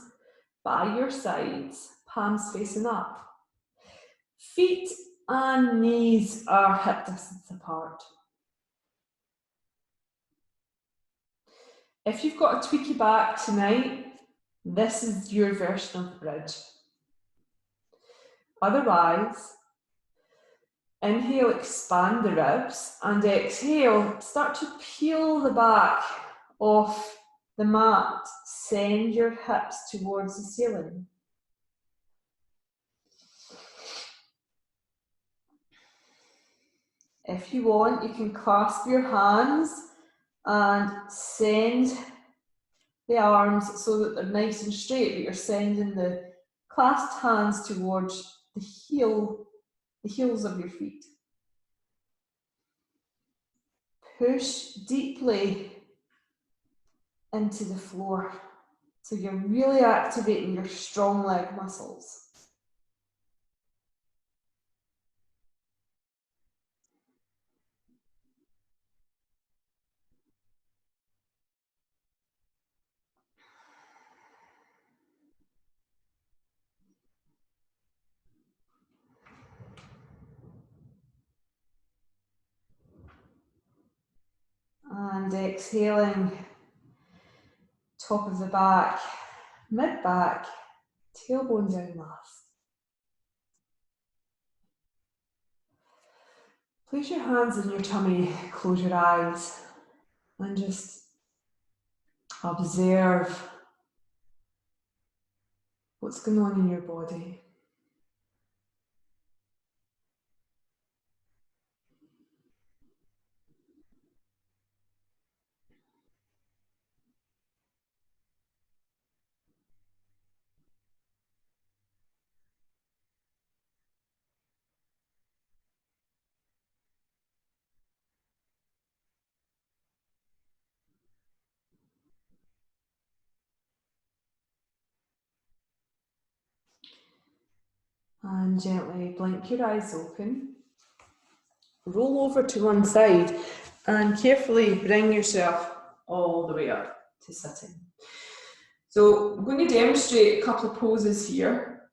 by your sides, palms facing up. Feet and knees are hip distance apart. If you've got a tweaky back tonight, this is your version of the bridge. Otherwise, inhale, expand the ribs, and exhale, start to peel the back off the mat. Send your hips towards the ceiling. If you want, you can clasp your hands and send the arms so that they're nice and straight, but you're sending the clasped hands towards the heels of your feet. Push deeply into the floor. So you're really activating your strong leg muscles. And exhaling, top of the back, mid back, tailbone down last. Place your hands in your tummy, close your eyes, and just observe what's going on in your body.
And gently blink your eyes open. Roll over to one side and carefully bring yourself all the way up to sitting. So I'm going to demonstrate a couple of poses here.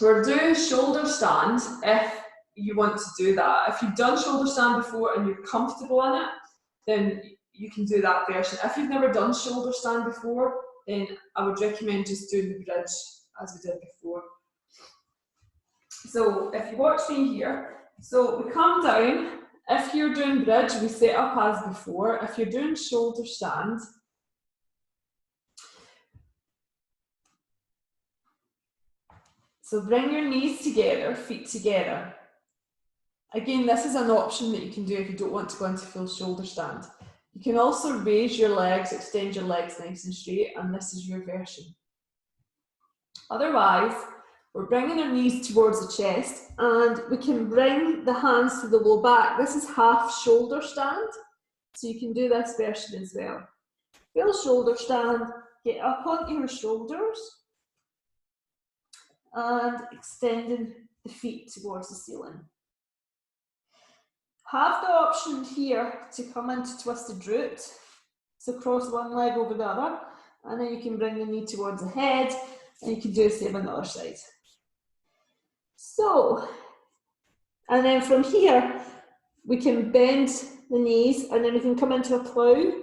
We'll do shoulder stand if you want to do that. If you've done shoulder stand before and you're comfortable in it, then you can do that version. If you've never done shoulder stand before, then I would recommend just doing the bridge as we did before. So if you watch me here, so we come down. If you're doing bridge, we set up as before. If you're doing shoulder stand, so bring your knees together, feet together. Again, this is an option that you can do if you don't want to go into full shoulder stand. You can also raise your legs, extend your legs nice and straight, and this is your version. Otherwise, we're bringing our knees towards the chest, and we can bring the hands to the low back. This is half shoulder stand, so you can do this version as well. Full shoulder stand, get up onto your shoulders, and extending the feet towards the ceiling. Have the option here to come into twisted root, so cross one leg over the other, and then you can bring the knee towards the head, and you can do the same on the other side. So, and then from here, we can bend the knees, and then we can come into a plough.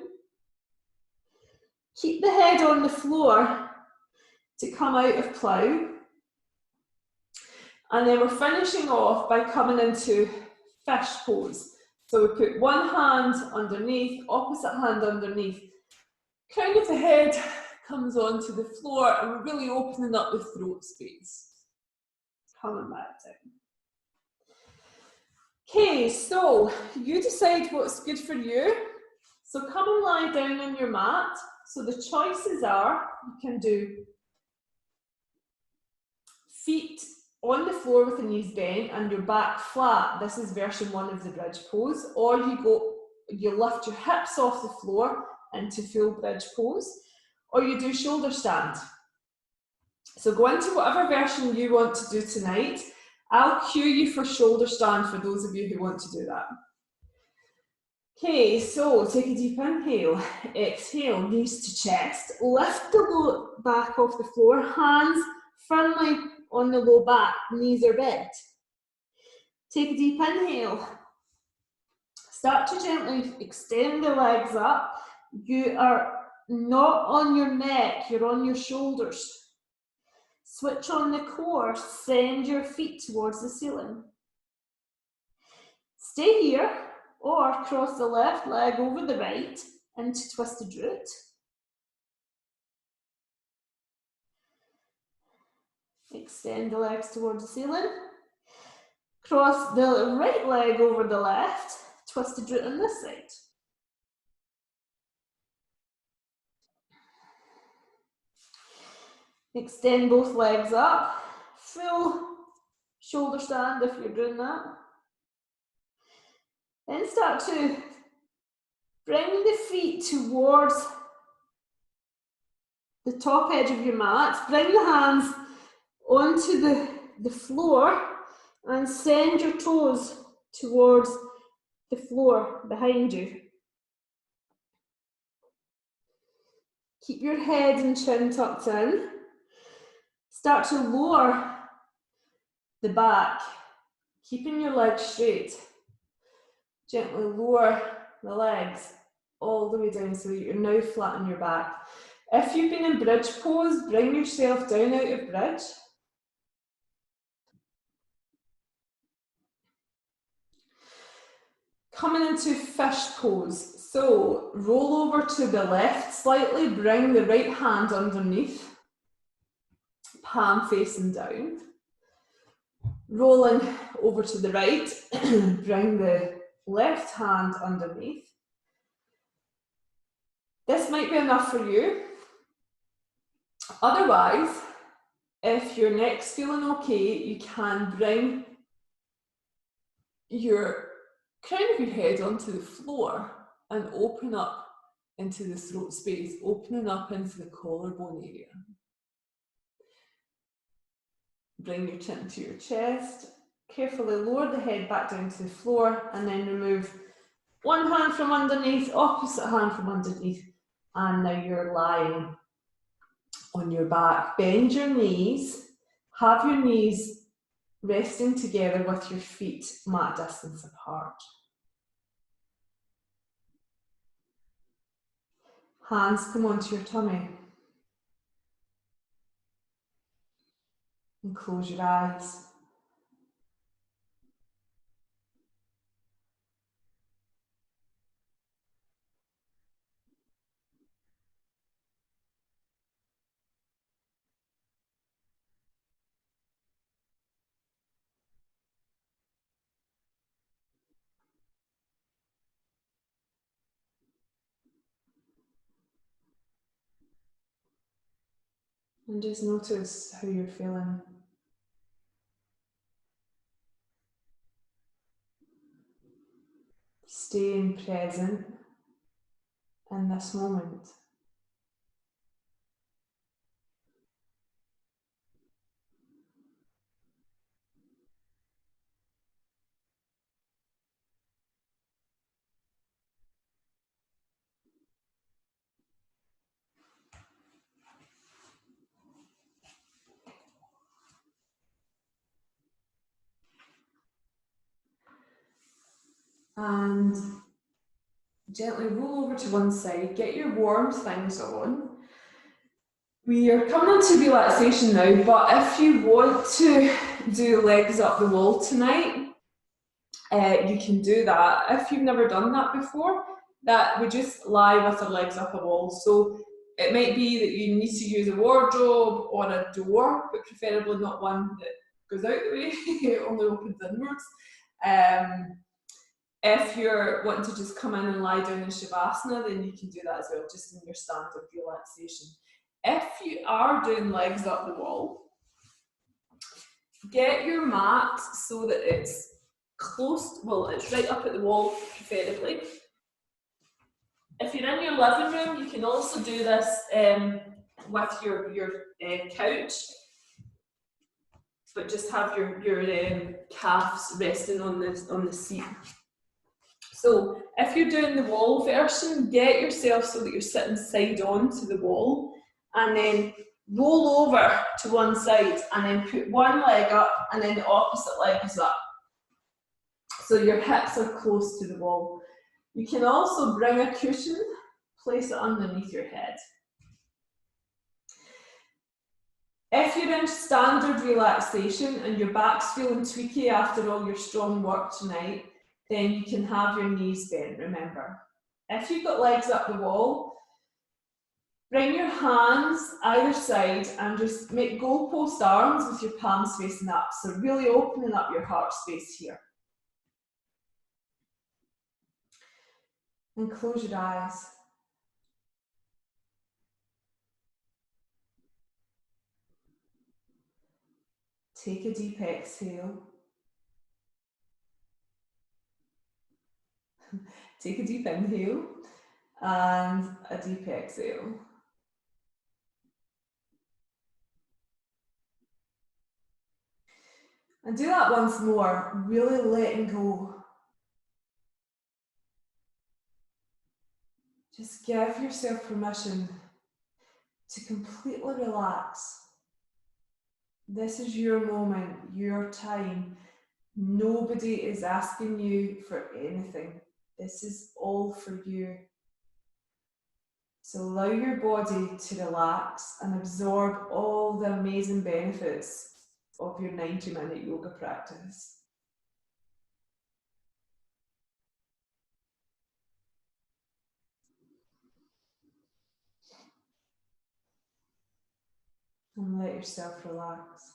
Keep the head on the floor to come out of plough. And then we're finishing off by coming into fish pose. So we put one hand underneath, opposite hand underneath. Crown of the head comes onto the floor, and we're really opening up the throat space. Coming back down. Okay, so you decide what's good for you. So come and lie down on your mat. So the choices are, you can do feet on the floor with the knees bent and your back flat. This is version 1 of the bridge pose. Or you lift your hips off the floor into full bridge pose. Or you do shoulder stand. So go into whatever version you want to do tonight. I'll cue you for shoulder stand for those of you who want to do that. Okay, so take a deep inhale, exhale, knees to chest, lift the low back off the floor, hands firmly on the low back, knees are bent. Take a deep inhale, start to gently extend the legs up. You are not on your neck, you're on your shoulders. Switch on the core, send your feet towards the ceiling. Stay here, or cross the left leg over the right into twisted root. Extend the legs towards the ceiling. Cross the right leg over the left, twisted root on this side. Extend both legs up, full shoulder stand if you're doing that. Then start to bring the feet towards the top edge of your mat. Bring the hands onto the floor and send your toes towards the floor behind you. Keep your head and chin tucked in. Start to lower the back, keeping your legs straight. Gently lower the legs all the way down so that you're now flat on your back. If you've been in bridge pose, bring yourself down out of bridge. Coming into fish pose. So roll over to the left slightly, bring the right hand underneath, palm facing down. Rolling over to the right, bring the left hand underneath. This might be enough for you. Otherwise, if your neck's feeling okay, you can bring your crown of your head onto the floor and open up into the throat space, opening up into the collarbone area. Bring your chin to your chest. Carefully lower the head back down to the floor and then remove one hand from underneath, opposite hand from underneath, and now you're lying on your back. Bend your knees, have your knees resting together with your feet mat distance apart. Hands come onto your tummy. And close your eyes. And just notice how you're feeling. Staying present in this moment. And gently roll over to one side, get your warm things on. We are coming into relaxation now, but if you want to do legs up the wall tonight, you can do that. If you've never done that before, that we just lie with our legs up a wall. So it might be that you need to use a wardrobe or a door, but preferably not one that goes out the way, it only opens inwards. If you're wanting to just come in and lie down in Shavasana, then you can do that as well, just in your standard relaxation. If you are doing legs up the wall, get your mat so that it's close, well, it's right up at the wall, preferably. If you're in your living room, you can also do this with your couch, but just have your calves resting on the seat. So if you're doing the wall version, get yourself so that you're sitting side on to the wall, and then roll over to one side and then put one leg up and then the opposite leg is up. So your hips are close to the wall. You can also bring a cushion, place it underneath your head. If you're in standard relaxation and your back's feeling tweaky after all your strong work tonight, then you can have your knees bent, remember. If you've got legs up the wall, bring your hands either side and just make goalpost arms with your palms facing up. So really opening up your heart space here. And close your eyes. Take a deep exhale. Take a deep inhale and a deep exhale. And do that once more, really letting go. Just give yourself permission to completely relax. This is your moment, your time. Nobody is asking you for anything. This is all for you. So allow your body to relax and absorb all the amazing benefits of your 90-minute yoga practice. And let yourself relax.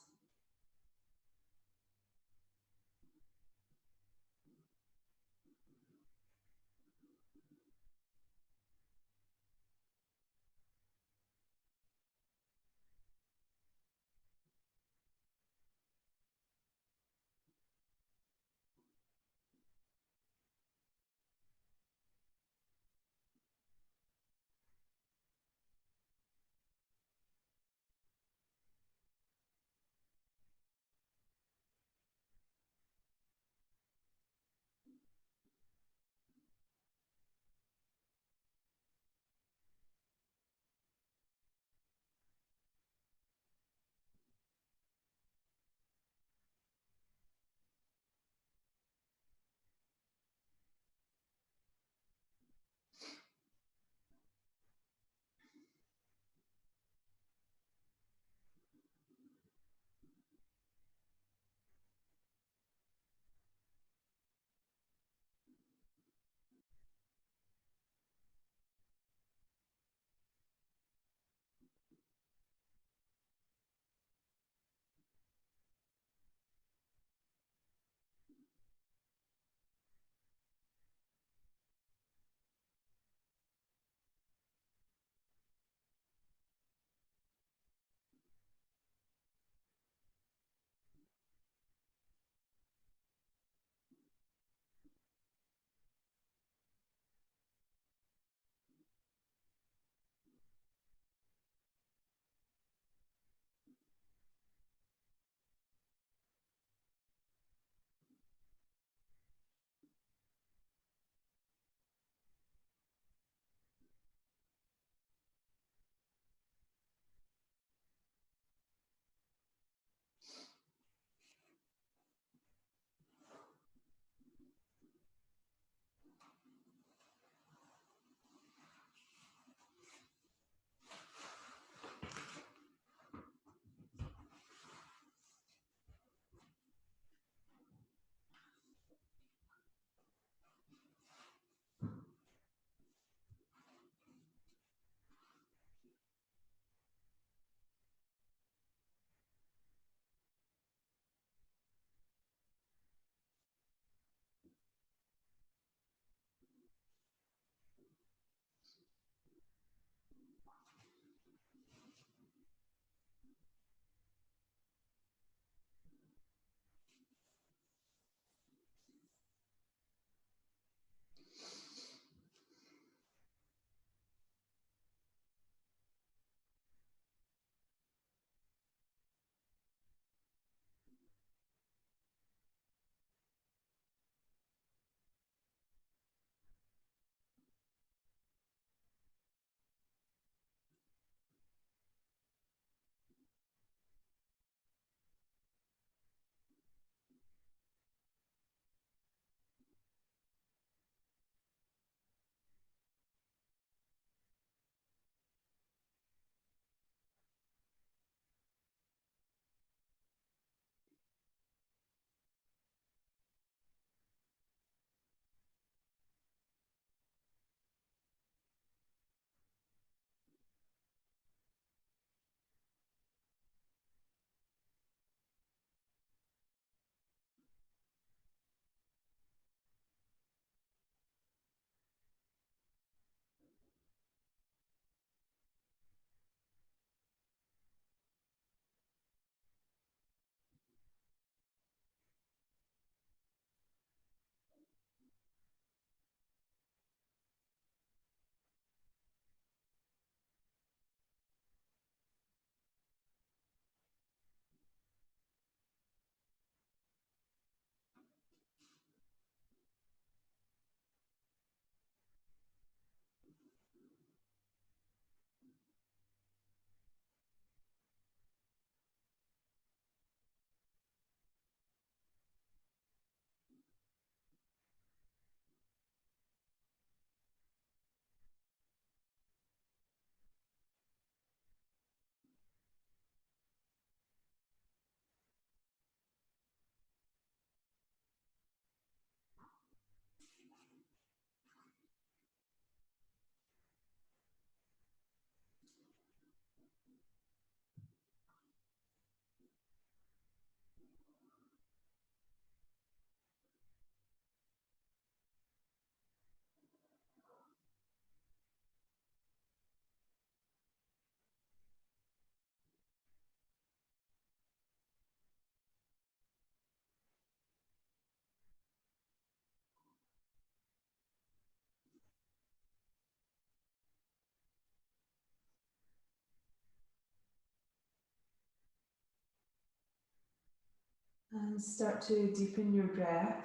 And start to deepen your breath.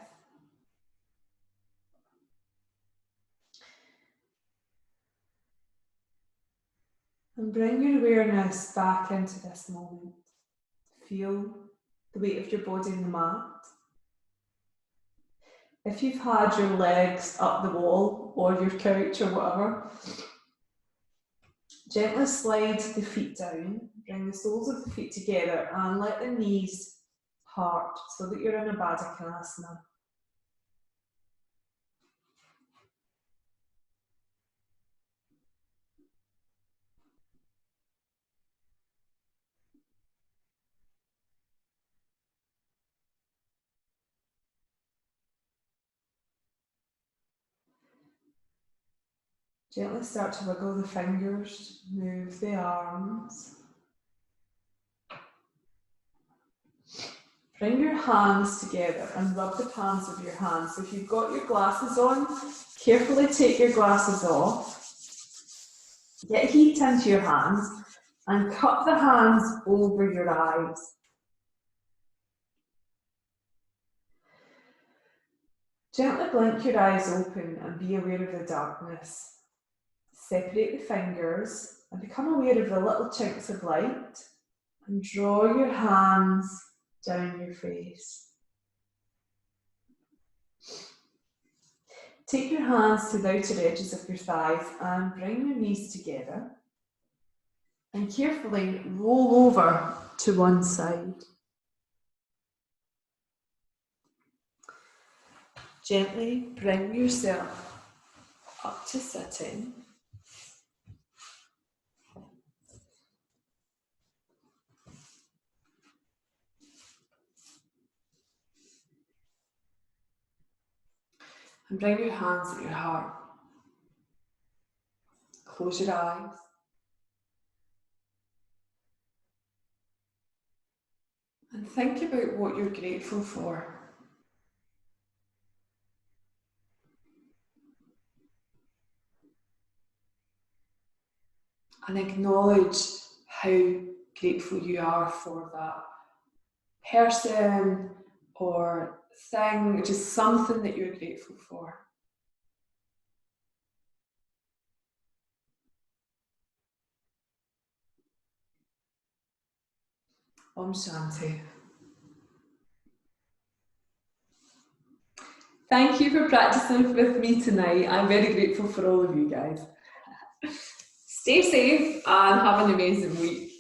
And bring your awareness back into this moment. Feel the weight of your body in the mat. If you've had your legs up the wall or your couch or whatever, gently slide the feet down, bring the soles of the feet together and let the knees part so that you're in a Baddha Konasana. Gently start to wiggle the fingers, move the arms. Bring your hands together and rub the palms of your hands. So if you've got your glasses on, carefully take your glasses off. Get heat into your hands and cup the hands over your eyes. Gently blink your eyes open and be aware of the darkness. Separate the fingers and become aware of the little chinks of light and draw your hands down your face. Take your hands to the outer edges of your thighs and bring your knees together and carefully roll over to one side. Gently bring yourself up to sitting. And bring your hands at your heart. Close your eyes. And think about what you're grateful for. And acknowledge how grateful you are for that person or thing, just something that you're grateful for. Om Shanti. Thank you for practicing with me tonight. I'm very grateful for all of you guys. Stay safe and have an amazing week.